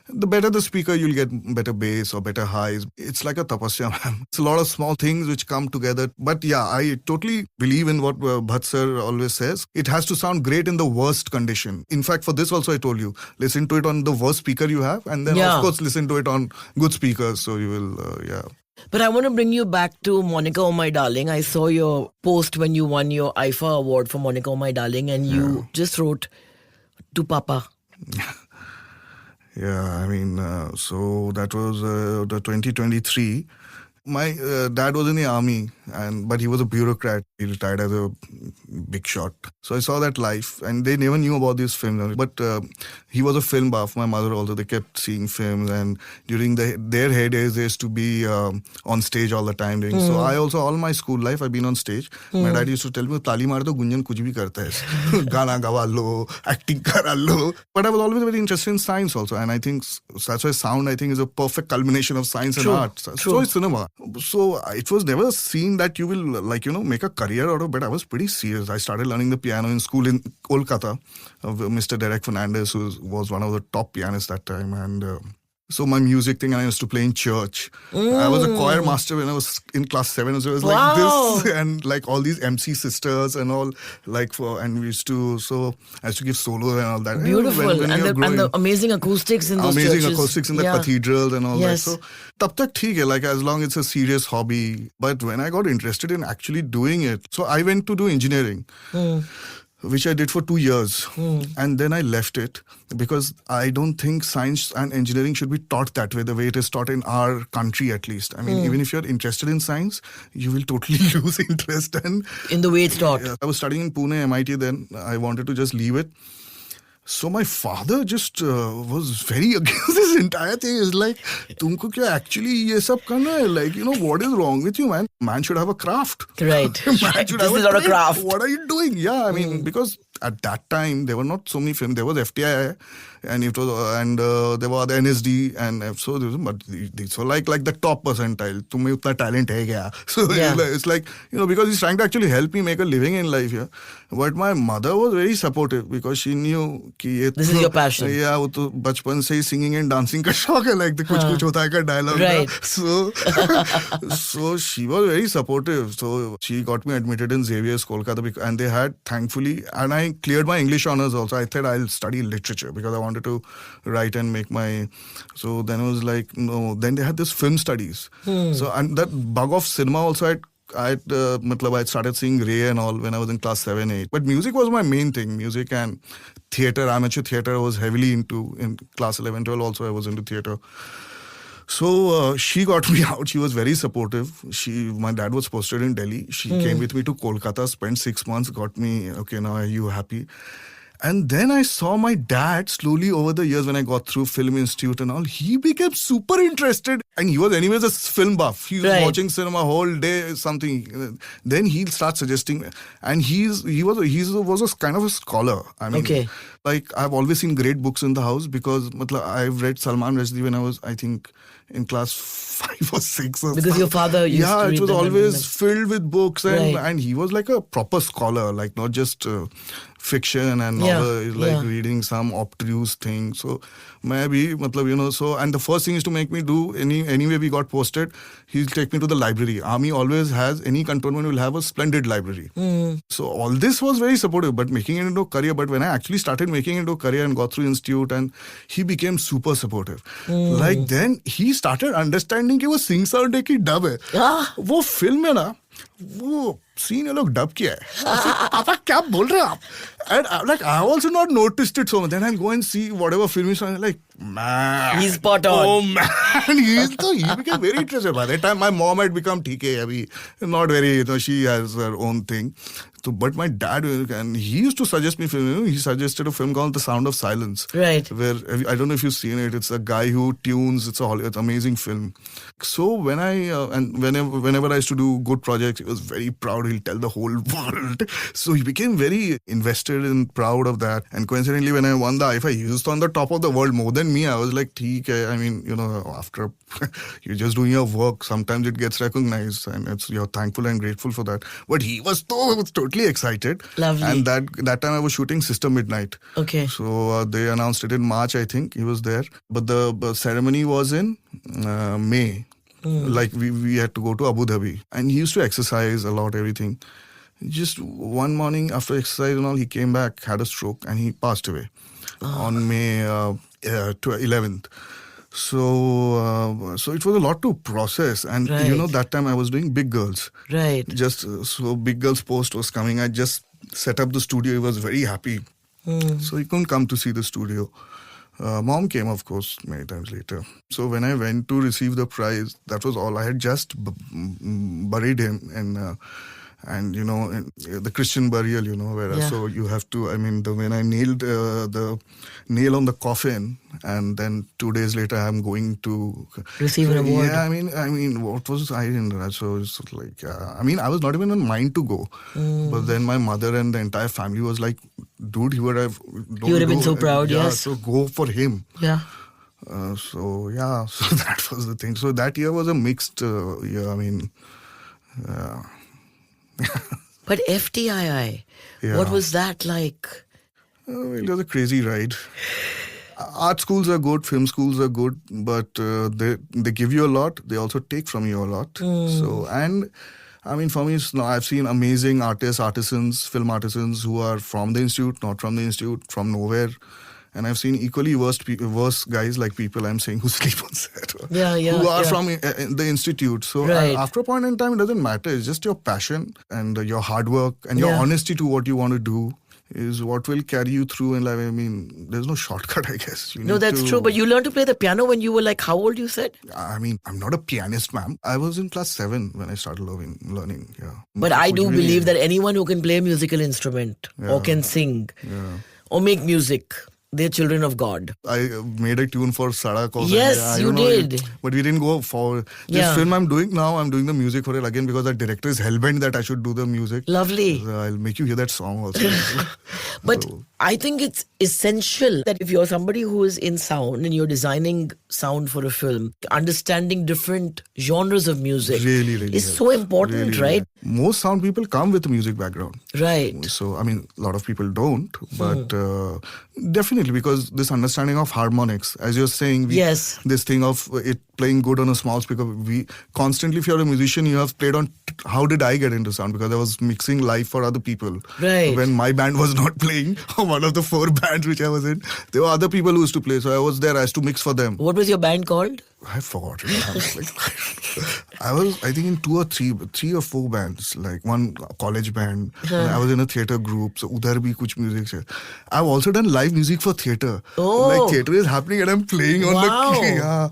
S2: The better the speaker, you'll get better bass or better highs. It's like a tapasya, man. It's a lot of small things which come together. But yeah, I totally believe in what Bhatt sir always says. It has to sound great in the worst condition. In fact, for this also I told you, listen to it on the worst speaker you have, and then
S1: Yeah.
S2: of course listen to it on good speakers. So you will, yeah.
S1: But I want to bring you back to Monica, Oh My Darling. I saw your post when you won your IFA award for Monica, Oh My Darling, and you just wrote to Papa.
S2: Yeah, I mean, so that was the 2023. My dad was in the army, but he was a bureaucrat. He retired as a big shot. So I saw that life, and they never knew about these films. But he was a film buff. My mother also, they kept seeing films, and during their heydays, they used to be on stage all the time. So I also, all my school life, I've been on stage. My dad used to tell me, "Tali maar do, gunjan kuch bhi karta hai. Gana gawa lo, acting kara lo." But I was always very interested in science also, and I think that's why sound, I think, is a perfect culmination of science and art. So is cinema. So it was never seen that you will, make a career out of it, but I was pretty serious. I started learning the piano in school in Kolkata, Mr. Derek Fernandez, who was one of the top pianists that time. And so my music thing, I used to play in church. I was a choir master when I was in class 7. So it was like this, and like all these MC sisters and all, and we used to, so I used to give solo and all that.
S1: Beautiful.
S2: When
S1: and, the amazing acoustics in those
S2: amazing
S1: churches.
S2: acoustics in the
S1: Yeah.
S2: cathedrals and all
S1: Yes.
S2: that. So, tab tak theek hai, like as long as it's a serious hobby. But when I got interested in actually doing it, so I went to do engineering. Which I did for 2 years. And then I left it because I don't think science and engineering should be taught that way, the way it is taught in our country at least. I mean, even if you're interested in science, you will totally lose interest. And
S1: In the way it's taught.
S2: I was studying in Pune, MIT then. I wanted to just leave it. So my father just was very against this entire thing. He's like, "Tumko kya actually ye sab karna hai? Like, what is wrong with you, man? Man should have a craft."
S1: Right.
S2: Man
S1: Right.
S2: should
S1: This
S2: have
S1: is not a
S2: trade.
S1: craft.
S2: What are you doing? Yeah, I mean, because at that time there were not so many films. There was FTI, and it was, and there was the NSD, and so but these were like the top percentile. Tumhe utna talent hai kya? So
S1: Yeah.
S2: it's like, because he's trying to actually help me make a living in life here. But my mother was very supportive because she knew कि ये
S1: This is your passion.
S2: Yeah, वो तो बचपन से ही singing and dancing का शौक है, like the कुछ कुछ होता है का dialogue.
S1: Right.
S2: So she was very supportive. So she got me admitted in Xavier's Kolkata, and they had, thankfully, and I cleared my English honors also. I thought I'll study literature because I wanted to write and make my. So then I was like, no. Then they had this film studies. So and that bug of cinema also I started seeing Ray and all when I was in class 7, 8. But music was my main thing. Music and theatre, amateur theatre I was heavily into. In class 11, 12 also I was into theatre. So she got me out. She was very supportive. My dad was posted in Delhi. She came with me to Kolkata, spent 6 months, got me, okay, now are you happy? And then I saw my dad slowly over the years when I got through Film Institute and all, he became super interested. And he was anyways a film buff. He was watching cinema whole day, something. Then he'll start suggesting. And he was a kind of a scholar. I mean, like I've always seen great books in the house because I've read Salman Rushdie when I was, I think, in class 5 or 6 or
S1: Because your father used to read
S2: it was
S1: them
S2: always filled with books.
S1: Right.
S2: And he was like a proper scholar, like not just fiction and novel, reading some obtuse thing. So maybe, so, and the first thing is to make me do, anyway we got posted, he'll take me to the library. Army always has, any cantonment will have a splendid library. So all this was very supportive, but making it into a career. But when I actually started making into a career and got through institute, and he became super supportive. Like then he started understanding कि वो सिंग sound है कि dub है. वो film है ना, वो scene ये लोग डब किया है. पापा क्या बोल रहे हो आप? And like I also not noticed it so much. Then I'll go and see whatever film is on. Like man,
S1: He's spot on.
S2: Oh man, he became very interested. By that time, my mom had become TK. Abhi, not very. She has her own thing. So, but my dad, and he used to suggest me film. He suggested a film called The Sound of Silence.
S1: Right.
S2: Where I don't know if you've seen it. It's a guy who tunes. It's an amazing film. So when and whenever I used to do good projects, he was very proud. He'll tell the whole world. So he became very invested and proud of that. And coincidentally, when I won the IFA, he was on the top of the world more than me. I was like, "Theek hai." I mean, after you're just doing your work, sometimes it gets recognized, and you're thankful and grateful for that. But he was totally excited.
S1: Lovely.
S2: And that time I was shooting Sister Midnight.
S1: Okay.
S2: So they announced it in March, I think. He was there. But the ceremony was in May. Like we had to go to Abu Dhabi. And he used to exercise a lot, everything. Just one morning after exercise and all, he came back, had a stroke, and he passed away on May 11th. So it was a lot to process. And
S1: Right.
S2: that time I was doing Big Girls.
S1: Right.
S2: Just so Big Girls post was coming. I just set up the studio. He was very happy. So he couldn't come to see the studio. Mom came, of course, many times later. So when I went to receive the prize, that was all. I had just buried him and in the Christian burial, where so you have to, when I nailed the nail on the coffin, and then 2 days later I'm going to
S1: Receive an award.
S2: Yeah, I mean, what was I in? So it's like, I was not even in mind to go, but then my mother and the entire family was like, dude, he would have
S1: been so proud.
S2: Yeah,
S1: Yes.
S2: so go for him.
S1: Yeah.
S2: So that was the thing. So that year was a mixed year.
S1: But FTII,
S2: Yeah.
S1: what was that like?
S2: It was a crazy ride. Art schools are good, film schools are good, but they give you a lot. They also take from you a lot. So, and for me, I've seen amazing artists, artisans, film artisans who are from the institute, not from the institute, from nowhere. And I've seen equally worse guys like people I'm saying who sleep on set. Who are from the institute. So after a point in time, it doesn't matter. It's just your passion and your hard work and your honesty to what you want to do is what will carry you through in life. There's no shortcut, I guess.
S1: No, that's true. But you learned to play the piano when you were like, how old you said?
S2: I'm not a pianist, ma'am. I was in class 7 when I started learning. Yeah.
S1: But I do believe that anyone who can play a musical instrument or can sing or make music, they're children of God.
S2: I made a tune for Sadak also.
S1: Yes, you did.
S2: But we didn't go for this film I'm doing now. I'm doing the music for it again because the director is hellbent that I should do the music.
S1: Lovely.
S2: So I'll make you hear that song also.
S1: But I think it's essential that if you're somebody who is in sound and you're designing sound for a film, understanding different genres of music
S2: really
S1: is
S2: helps.
S1: so important,
S2: Really,
S1: right?
S2: Most sound people come with a music background.
S1: Right.
S2: So, a lot of people don't, but definitely because this understanding of harmonics, as you're saying,
S1: Yes.
S2: this thing of it playing good on a small speaker, we constantly, if you're a musician, you have played on how did I get into sound? Because I was mixing live for other people.
S1: Right.
S2: When my band was not playing, one of the 4 bands which I was in, there were other people who used to play. So I was there, I used to mix for them.
S1: What was your band called?
S2: I forgot. I was, I think, in 2 or 3 or 4 bands, like one college band. And I was in a theatre group, so udhar bhi kuch music. I've also done live music for theatre.
S1: Oh.
S2: Like theatre is happening and I'm playing on
S1: Wow.
S2: the yeah.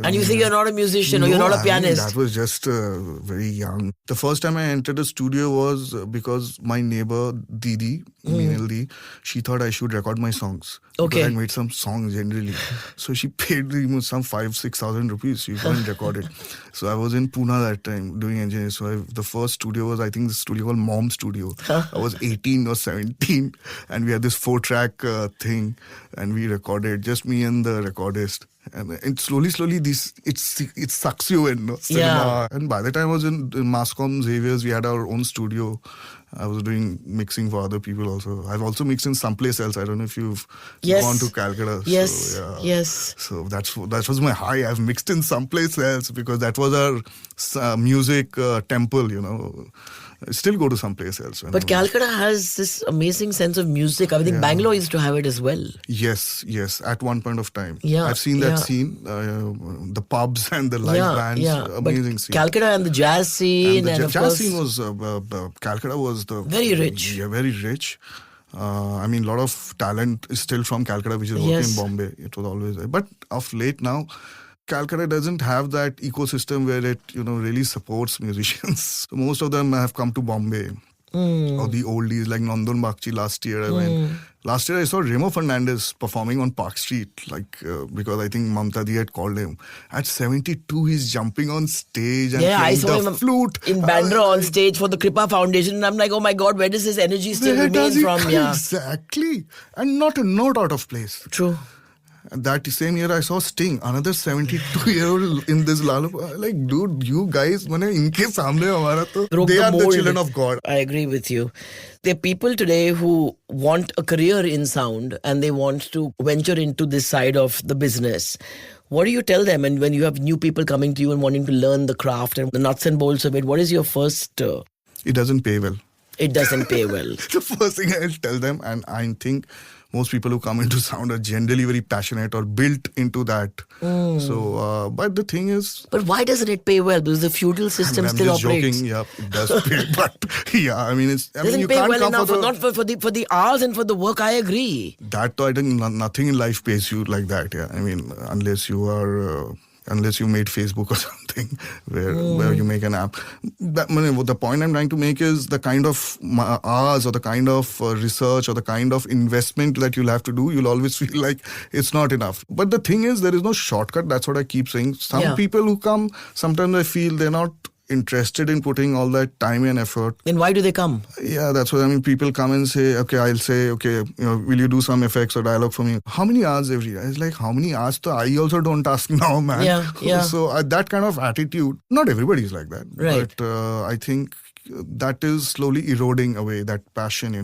S1: And you think you're not a musician or you're not a pianist?
S2: That was just very young. The first time I entered a studio was because my neighbor, Didi, Meenal, she thought I should record my songs.
S1: Okay.
S2: Because I made some songs generally. So she paid me some 5,000-6,000 rupees. She couldn't record it. So I was in Pune that time doing engineering. So the first studio was, I think, the studio called Mom Studio. I was 18 or 17. And we had this 4-track thing. And we recorded, just me and the recordist. And slowly, it sucks you in, no? Cinema.
S1: Yeah.
S2: And by the time I was in Masscom Xavier's, we had our own studio. I was doing mixing for other people also. I've also mixed in someplace else. I don't know if you've gone to Calcutta.
S1: Yes.
S2: So,
S1: Yes.
S2: So that was my high. I've mixed in someplace else because that was our music temple, Still go to some place else.
S1: But Calcutta has this amazing sense of music. I think Bangalore used to have it as well.
S2: Yes, at one point of time.
S1: Yeah,
S2: I've seen that
S1: yeah.
S2: scene, the pubs and the live bands, amazing
S1: but
S2: scene.
S1: Calcutta and the jazz scene, and,
S2: the
S1: of
S2: jazz
S1: course,
S2: scene was, Calcutta was the...
S1: Very rich.
S2: Yeah, very rich. I mean, a lot of talent is still from Calcutta, which is working in Bombay. It was always there. But of late now, Calcutta doesn't have that ecosystem where it, really supports musicians. So most of them have come to Bombay. Or the oldies like Nandan Bakshi last year. Last year I saw Remo Fernandez performing on Park Street, because I think Mamta Di had called him. At 72, he's jumping on stage and
S1: I
S2: playing
S1: saw
S2: the
S1: him
S2: flute.
S1: in Bandra on stage for the Kripa Foundation, and I'm like, oh my God, where does this energy still remain from? Yeah,
S2: exactly. And not out of place.
S1: True.
S2: That same year I saw Sting, another 72-year-old in this Lollapalooza. Like, dude, you guys, inke samne hamara to, they are the children of God.
S1: I agree with you. There are people today who want a career in sound and they want to venture into this side of the business. What do you tell them? And when you have new people coming to you and wanting to learn the craft and the nuts and bolts of it, what is your first...
S2: It doesn't pay well.
S1: It doesn't pay well.
S2: The first thing I'll tell them, and I think most people who come into sound are generally very passionate or built into that. So, but the thing is...
S1: But why doesn't it pay well? Because the feudal system still operates.
S2: Joking, yeah, it does pay. But yeah, I mean, it's...
S1: Doesn't
S2: you
S1: pay
S2: can't
S1: well
S2: come
S1: enough,
S2: for
S1: not for the hours and for the work, I agree.
S2: That, I think nothing in life pays you like that, yeah. I mean, unless you are... unless you made Facebook or something where you make an app. The point I'm trying to make is the kind of hours or the kind of research or the kind of investment that you'll have to do, you'll always feel like it's not enough. But the thing is, there is no shortcut. That's what I keep saying. Some people who come, sometimes I feel they're not interested in putting all that time and effort.
S1: Then why do they come?
S2: Yeah, that's what I mean. People come and say, I'll say, will you do some effects or dialogue for me? How many hours every day? It's like, how many hours? So I also don't ask now, man.
S1: Yeah.
S2: So that kind of attitude, not everybody is like that.
S1: Right.
S2: But I think that is slowly eroding away, that passion,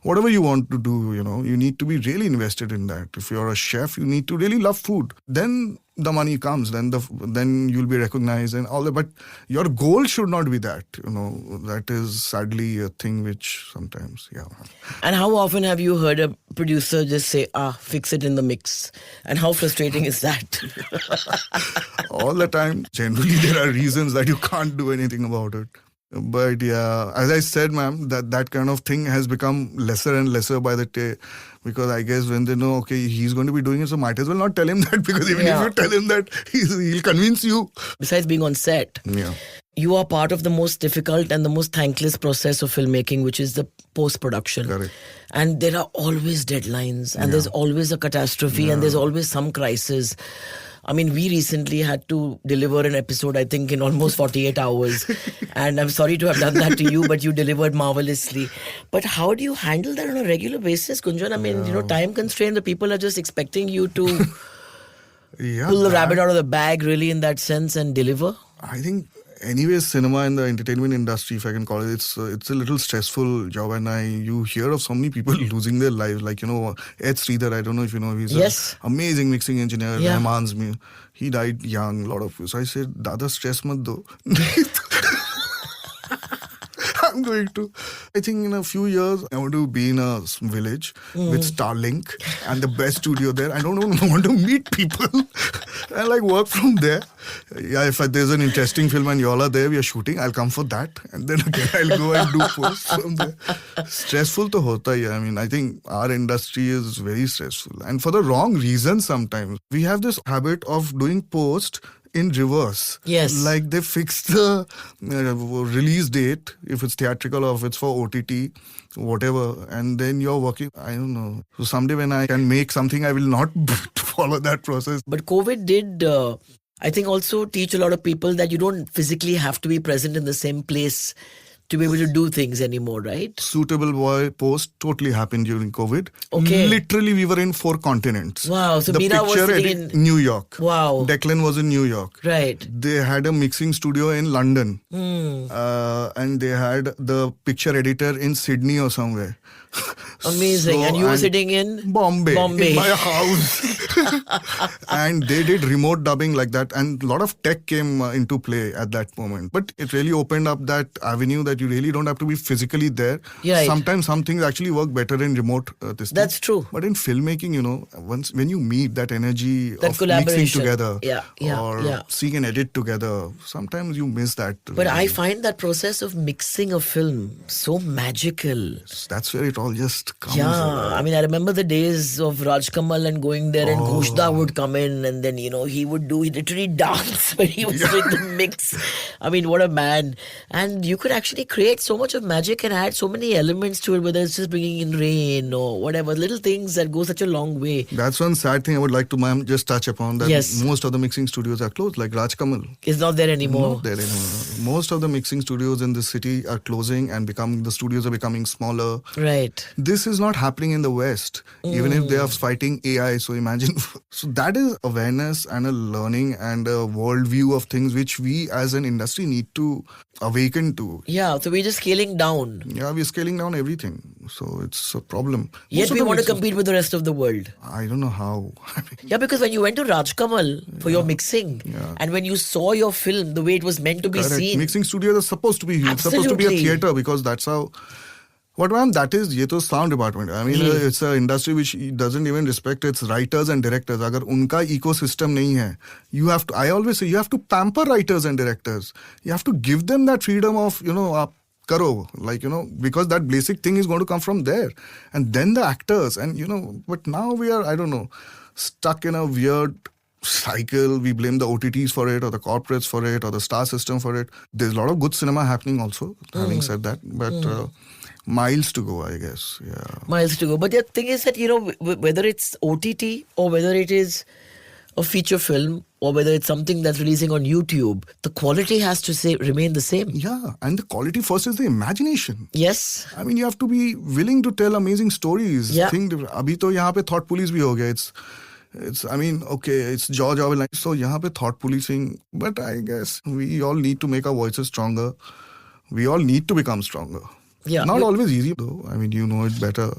S2: Whatever you want to do, you need to be really invested in that. If you're a chef, you need to really love food. Then the money comes, then you'll be recognized and all that. But your goal should not be that, That is sadly a thing which sometimes,
S1: And how often have you heard a producer just say, fix it in the mix? And how frustrating is that?
S2: All the time. Generally, there are reasons that you can't do anything about it. But yeah, as I said, ma'am, that kind of thing has become lesser and lesser by the day. Because I guess when they know, he's going to be doing it, so might as well not tell him that. Because even if you tell him that, he'll convince you.
S1: Besides being on set, you are part of the most difficult and the most thankless process of filmmaking, which is the post-production.
S2: Correct.
S1: And there are always deadlines, and there's always a catastrophe, and there's always some crisis. I mean, we recently had to deliver an episode, I think, in almost 48 hours. And I'm sorry to have done that to you, but you delivered marvelously. But how do you handle that on a regular basis, Gunjan? I mean, time constrained, the people are just expecting you to pull the rabbit out of the bag, really, in that sense, and deliver.
S2: I think, anyways, cinema and the entertainment industry, if I can call it, it's a little stressful job. And you hear of so many people losing their lives. Like, Ed Sridhar, I don't know if you know, he's an amazing mixing engineer, Rahman's me. He died young, a lot of... So I said, Dada, stress mat do. I'm going to... I think in a few years, I want to be in a village with Starlink and the best studio there. I don't want to meet people. I work from there. Yeah, if there's an interesting film and y'all are there, we are shooting, I'll come for that. And then again, I'll go and do post from there. Stressful to hota hai. I mean, I think our industry is very stressful. And for the wrong reasons sometimes. We have this habit of doing post in reverse.
S1: Yes.
S2: Like they fix the release date, if it's theatrical or if it's for OTT, whatever. And then you're working, I don't know. So someday when I can make something, I will not follow that process.
S1: But COVID did, I think, also teach a lot of people that you don't physically have to be present in the same place to be able to do things anymore, right?
S2: Suitable Boy post totally happened during COVID.
S1: Okay.
S2: Literally, we were in 4 continents.
S1: Wow. So
S2: the
S1: Meera was
S2: picture
S1: sitting in
S2: New York.
S1: Wow.
S2: Declan was in New York.
S1: Right.
S2: They had a mixing studio in London. And they had the picture editor in Sydney or somewhere.
S1: Amazing.
S2: So,
S1: And you were sitting in
S2: Bombay,
S1: Bombay.
S2: in my house. And they did remote dubbing like that. And a lot of tech came into play at that moment. But it really opened up that avenue that you really don't have to be physically there.
S1: Yeah, right.
S2: Sometimes some things actually work better in remote this thing.
S1: That's true.
S2: But in filmmaking, when you meet that energy
S1: That
S2: of
S1: collaboration.
S2: mixing together
S1: Yeah.
S2: seeing an edit together, sometimes you miss that.
S1: But I find that process of mixing a film so magical.
S2: That's where it all just comes.
S1: Yeah, I mean, I remember the days of Raj Kamal and going there, and Ghoshda would come in, and then he literally dance when he was doing the mix. I mean, what a man! And you could actually create so much of magic and add so many elements to it, whether it's just bringing in rain or whatever, little things that go such a long way.
S2: That's one sad thing I would like to, ma'am, just touch upon. That
S1: Yes.
S2: most of the mixing studios are closed, like Raj Kamal.
S1: It's not there anymore.
S2: Not there anymore. Most of the mixing studios in the city are closing and the studios are becoming smaller.
S1: Right.
S2: This is not happening in the West, even if they are fighting AI. So imagine. So that is awareness and a learning and a worldview of things which we as an industry need to awaken to.
S1: Yeah, so we're just scaling down.
S2: Yeah, we're scaling down everything. So it's a problem.
S1: Yet
S2: Most of
S1: we
S2: the
S1: want to
S2: mixing-
S1: compete with the rest of the world.
S2: I don't know how.
S1: Yeah, because when you went to Raj Kamal for your mixing, and when you saw your film the way it was meant to be
S2: Correct.
S1: seen,
S2: Mixing studios are supposed to be huge. Supposed to be a
S1: Absolutely.
S2: theater because that's how. What ma'am, that is ये तो sound department. I mean, it's an industry which doesn't even respect its writers and directors. अगर उनका ecosystem नहीं है, you have to. I always say you have to pamper writers and directors. You have to give them that freedom of आप करो, like because that basic thing is going to come from there, and then the actors and But now we are, I don't know, stuck in a weird cycle. We blame the OTTs for it or the corporates for it or the star system for it. There's a lot of good cinema happening also, having said that, but miles to go, I guess. Yeah.
S1: miles to go. But the thing is that, whether it's OTT or whether it is a feature film or whether it's something that's releasing on YouTube, the quality has to remain the same.
S2: Yeah, and the quality first is the imagination.
S1: Yes.
S2: I mean, you have to be willing to tell amazing stories.
S1: Yeah.
S2: अभी तो यहाँ पे thought police भी हो गया. It's I mean, okay, it's George Orwell. So यहाँ पे thought policing, but I guess we all need to make our voices stronger. We all need to become stronger.
S1: Yeah.
S2: Not always easy though. I mean, you know it better.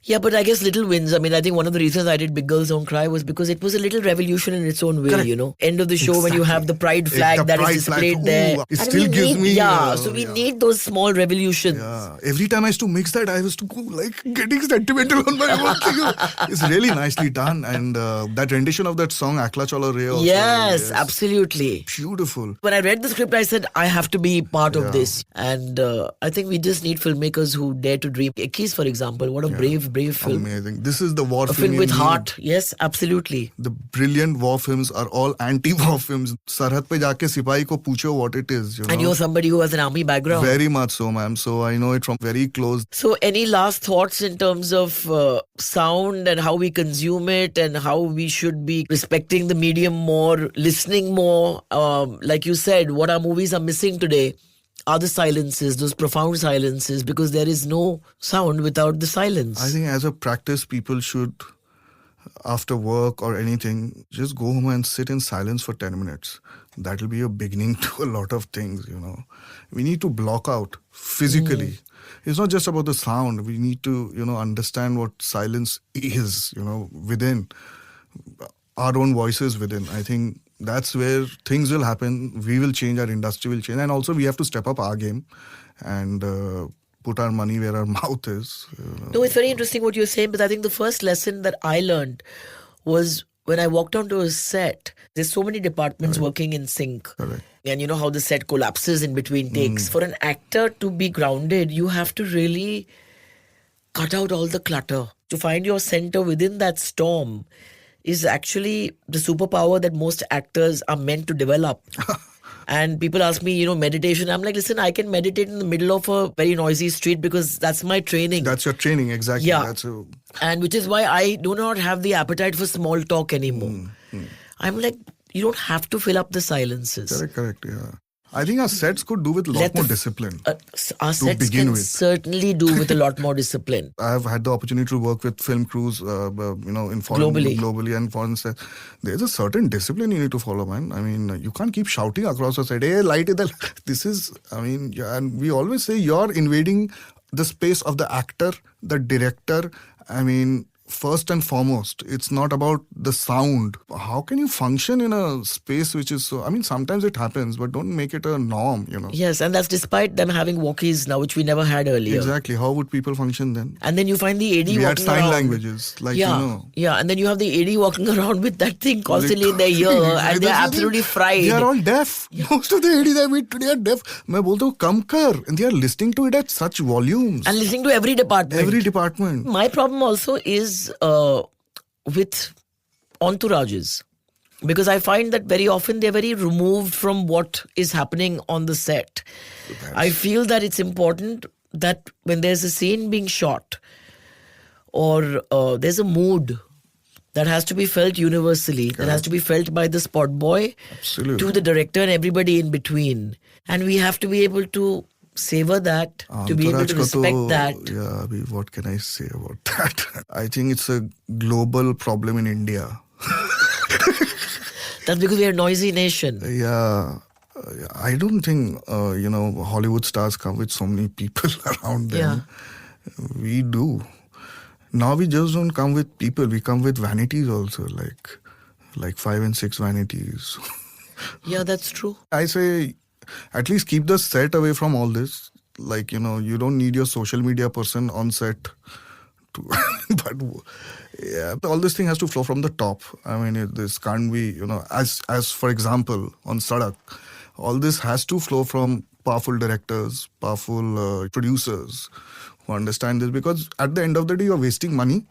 S1: Yeah, but I guess little wins. I mean, I think one of the reasons I did Big Girls Don't Cry was because it was a little revolution in its own way,
S2: Correct.
S1: End of the show when you have the pride flag
S2: The
S1: that is
S2: pride flag,
S1: displayed there.
S2: ooh, it
S1: And
S2: still
S1: we
S2: gives
S1: need,
S2: me,
S1: so we
S2: yeah.
S1: need those small revolutions.
S2: Yeah. Every time I used to mix that, I used to go like getting sentimental on my own thing. It's really nicely done. And that rendition of that song, Akla Chala Re. also,
S1: Yes, absolutely.
S2: Beautiful.
S1: When I read the script, I said, I have to be part of this. And I think we just need filmmakers who dare to dream. Ekis, for example, what a brave film.
S2: Amazing. This is the war
S1: A
S2: film
S1: film
S2: you
S1: with
S2: need.
S1: heart. Yes, absolutely.
S2: The brilliant war films are all anti-war films. Sarhad pe jaake sipahi ko pucho what it is,
S1: And you're somebody who has an army background.
S2: Very much so, ma'am. So I know it from very close.
S1: So, any last thoughts in terms of sound and how we consume it and how we should be respecting the medium more, listening more? Like you said, what our movies are missing today are the silences, those profound silences, because there is no sound without the silence.
S2: I think as a practice, people should, after work or anything, just go home and sit in silence for 10 minutes. That will be a beginning to a lot of things, We need to block out physically. It's not just about the sound. We need to, understand what silence is, within our own voices within. I think that's where things will happen. We will change, our industry will change. And also we have to step up our game and put our money where our mouth is.
S1: No, it's very interesting what you're saying, but I think the first lesson that I learned was when I walked onto a set. There's so many departments working in sync.
S2: Correct.
S1: And you know how the set collapses in between takes. For an actor to be grounded, you have to really cut out all the clutter. To find your center within that storm is actually the superpower that most actors are meant to develop. And people ask me, meditation. I'm like, listen, I can meditate in the middle of a very noisy street because that's my training.
S2: That's your training, exactly.
S1: Yeah. And which is why I do not have the appetite for small talk anymore. I'm like, you don't have to fill up the silences.
S2: Correct, yeah. I think our sets could do with a lot more discipline.
S1: Our sets
S2: begin
S1: can
S2: with.
S1: certainly do with a lot more discipline.
S2: I've had the opportunity to work with film crews, in foreign, globally and foreign sets. There's a certain discipline you need to follow, man. I mean, you can't keep shouting across the set, hey, light idhar. This is, and we always say you're invading the space of the actor, the director. I mean, first and foremost, it's not about the sound. How can you function in a space which is so, I mean, sometimes it happens, but don't make it a norm, you know.
S1: Yes, and that's despite them having walkies now, which we never had earlier.
S2: Exactly. How would people function then?
S1: And then you find the AD
S2: We had
S1: walking
S2: sign
S1: around.
S2: languages, like,
S1: Yeah,
S2: you know.
S1: yeah, and then you have the AD walking around with that thing constantly in their ear, and they're absolutely fried.
S2: They are all deaf. Most of the ADs I meet today are deaf. मैं बोलता हूँ कम कर, and they are listening to it at such volumes.
S1: And listening to every department.
S2: Every department.
S1: My problem also is with entourages. Because I find that very often they're very removed from what is happening on the set. I feel that it's important that when there's a scene being shot or there's a mood that has to be felt universally, that has to be felt by the spot boy
S2: Absolutely.
S1: to the director and everybody in between. And we have to be able to savor that, to be able to
S2: Entourage ka
S1: respect
S2: to-
S1: that.
S2: Yeah, abhi what can I say about that? I think it's a global problem in India.
S1: That's because we are a noisy nation.
S2: Yeah. I don't think, Hollywood stars come with so many people around them. We do. Now we just don't come with people. We come with vanities also, like 5 and 6 vanities.
S1: Yeah, that's true.
S2: I say, at least keep the set away from all this. Like, you don't need your social media person on set. But yeah, all this thing has to flow from the top. I mean, this can't be, as for example, on Sadak, all this has to flow from powerful directors, powerful producers who understand this, because at the end of the day, you're wasting money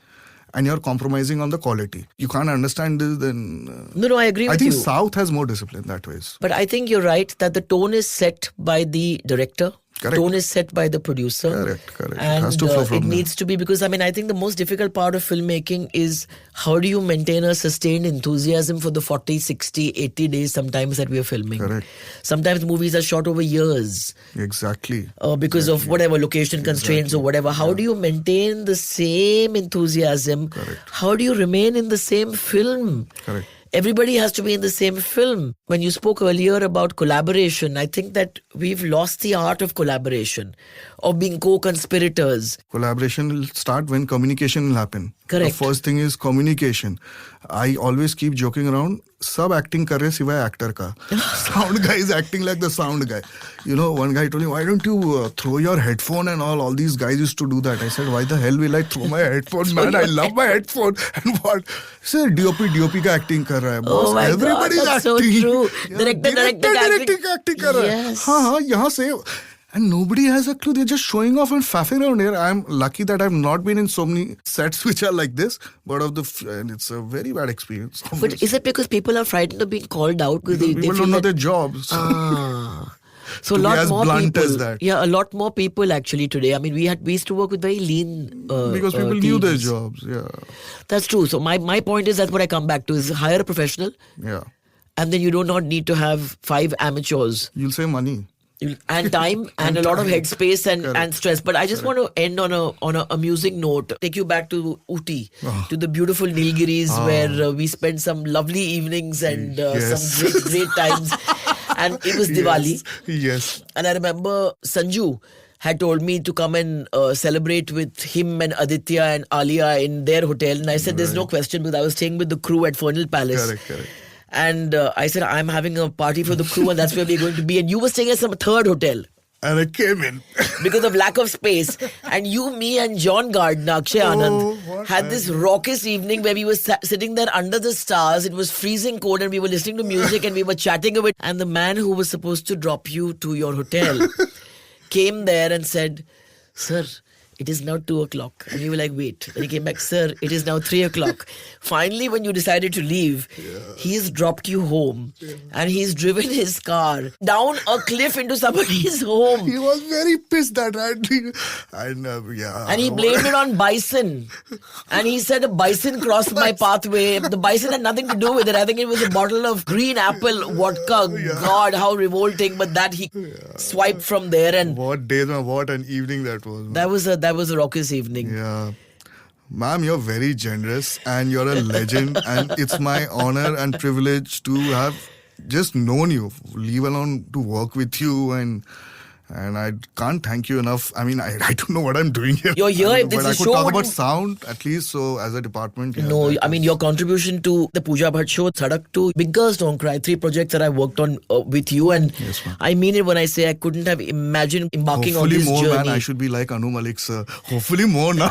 S2: and you're compromising on the quality. You can't understand this, then...
S1: No, I agree with
S2: I think
S1: you.
S2: South has more discipline that ways.
S1: But I think you're right that the tone is set by the director.
S2: Correct.
S1: Tone is set by the producer.
S2: Correct. It
S1: And
S2: has to flow from
S1: it
S2: there.
S1: needs to be, because I think the most difficult part of filmmaking is how do you maintain a sustained enthusiasm for the 40, 60, 80 days sometimes that we are filming.
S2: Correct.
S1: Sometimes movies are shot over years
S2: Exactly.
S1: because of whatever location constraints or whatever. How do you maintain the same enthusiasm?
S2: Correct.
S1: How do you remain in the same film?
S2: Correct.
S1: Everybody has to be in the same film. When you spoke earlier about collaboration, I think that we've lost the art of collaboration, of being co-conspirators.
S2: Collaboration will start when communication will happen.
S1: Correct.
S2: The first thing is communication. I always keep joking around. Sab acting kar rahe siway actor ka. Sound guy is acting like the sound guy. One guy told me, why don't you throw your headphone and all? All these guys used to do that. I said, why the hell will I throw my headphone, man? I love my headphone. And what? He said, DOP ka acting kar raha hai.
S1: Oh
S2: Boss,
S1: my God,
S2: everybody's
S1: that's so
S2: acting.
S1: true.
S2: Yeah,
S1: Director
S2: का acting kar raha hai.
S1: Yes.
S2: हाँ, यहाँ से. And nobody has a clue. They're just showing off and faffing around here. I'm lucky that I've not been in so many sets which are like this. But and it's a very bad experience.
S1: But is it because people are frightened of being called out? Because they
S2: People
S1: feel
S2: don't know
S1: that-
S2: their jobs.
S1: So a
S2: To be
S1: lot
S2: as
S1: more
S2: blunt
S1: people.
S2: as that.
S1: Yeah, a lot more people actually today. I mean, we used to work with very lean
S2: Because people knew their
S1: teams.
S2: jobs. Yeah.
S1: That's true. So my point is, that's what I come back to, is hire a professional,
S2: Yeah.
S1: and then you do not need to have 5 amateurs.
S2: You'll save money.
S1: And time and a lot of headspace and stress. But I just want to end on a amusing note. Take you back to Ooty, to the beautiful Nilgiris, where we spent some lovely evenings and
S2: Yes.
S1: some great times. And it was Diwali.
S2: Yes.
S1: And I remember Sanju had told me to come and celebrate with him and Aditya and Alia in their hotel. And I said, there's no question, because I was staying with the crew at Fernal Palace.
S2: Correct.
S1: And I said, I'm having a party for the crew, and that's where we're going to be. And you were staying at some third hotel
S2: And I came in.
S1: because of lack of space. And you, me, and John Gardner, Akshay Anand,
S2: what
S1: had this raucous evening where we were sitting there under the stars. It was freezing cold, and we were listening to music and we were chatting a bit. And the man who was supposed to drop you to your hotel came there and said, "Sir, it is now 2 o'clock." And you were like, wait. Then he came back, "Sir, it is now 3 o'clock. Finally, when you decided to leave, he's dropped you home. And he's driven his car down a cliff into somebody's home.
S2: He was very pissed that and yeah.
S1: And he blamed it on bison. And he said a bison crossed my pathway. The bison had nothing to do with it. I think it was a bottle of green apple vodka. God, how revolting. But that he swiped from there. And
S2: What days and what an evening that was. man.
S1: that was a raucous evening.
S2: Yeah. Ma'am, you're very generous and you're a legend. And it's my honor and privilege to have just known you, leave alone to work with you. And And I can't thank you enough. I mean, I don't know what I'm doing here.
S1: You're here, if this
S2: but I
S1: is
S2: could
S1: show
S2: talk about
S1: wouldn't-
S2: sound at least. So as a department, yeah,
S1: No,
S2: that
S1: I mean,
S2: is-
S1: your contribution to the Pooja Bhatt show, Sadak 2, Big Girls Don't Cry, 3 projects that I worked on with you. And
S2: Yes, ma'am.
S1: I mean it when I say I couldn't have imagined embarking on
S2: Hopefully
S1: this
S2: more,
S1: journey.
S2: man. I should be like Anu Malik, sir. Hopefully more now.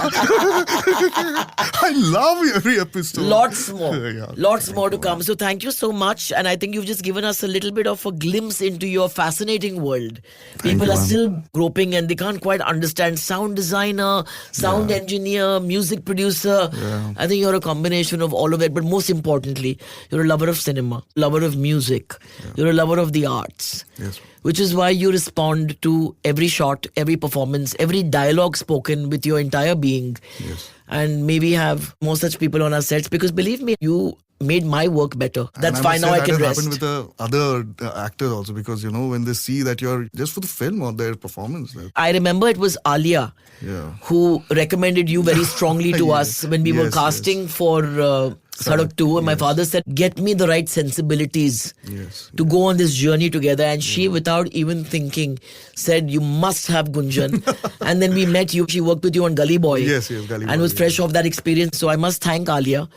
S2: I love every episode.
S1: Lots more.
S2: Yeah.
S1: Lots more to come. So thank you so much. And I think you've just given us a little bit of a glimpse into your fascinating world. People
S2: you,
S1: are
S2: ma'am.
S1: still groping and they can't quite understand. Sound designer, sound engineer, music producer.
S2: Yeah.
S1: I think you're a combination of all of it. But most importantly, you're a lover of cinema, lover of music. You're a lover of the arts.
S2: Yes.
S1: Which is why you respond to every shot, every performance, every dialogue spoken with your entire being.
S2: Yes.
S1: And maybe have more such people on our sets, because believe me, you made my work better. That's
S2: And
S1: fine.
S2: must
S1: Now
S2: say
S1: I can
S2: that has
S1: rest.
S2: happened with the other actors also, because you know when they see that you're just for the film or their performance.
S1: I remember it was Alia
S2: Yeah.
S1: who recommended you very strongly to
S2: Yes.
S1: us when we were
S2: Yes,
S1: casting for Sadak 2. And my father said, get me the right sensibilities
S2: Yes.
S1: to go on this journey together. And she, without even thinking, said, you must have Gunjan. And then we met you. She worked with you on Gully Boy.
S2: Yes, yes, Gully
S1: And
S2: Boy,
S1: was fresh off that experience. So I must thank Alia.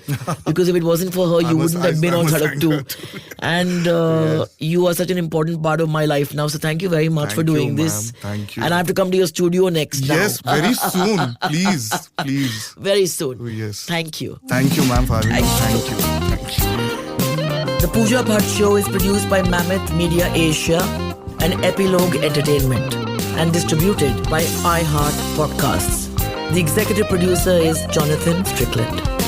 S1: Because if it wasn't for her, you wouldn't have been on
S2: must
S1: Sadak
S2: thank
S1: 2.
S2: her too.
S1: And you are such an important part of my life now. So thank you very much for
S2: Thank you,
S1: doing this.
S2: ma'am. Thank you.
S1: And I have to come to your studio next now.
S2: Yes, very soon. Please, please.
S1: Very soon.
S2: Oh, yes.
S1: Thank you.
S2: Thank you, ma'am, for having me.
S1: Thank
S2: Thank you. Thank you.
S1: The Pooja Bhatt Show is produced by Mammoth Media Asia and Epilogue Entertainment and distributed by iHeart Podcasts. The executive producer is Jonathan Strickland.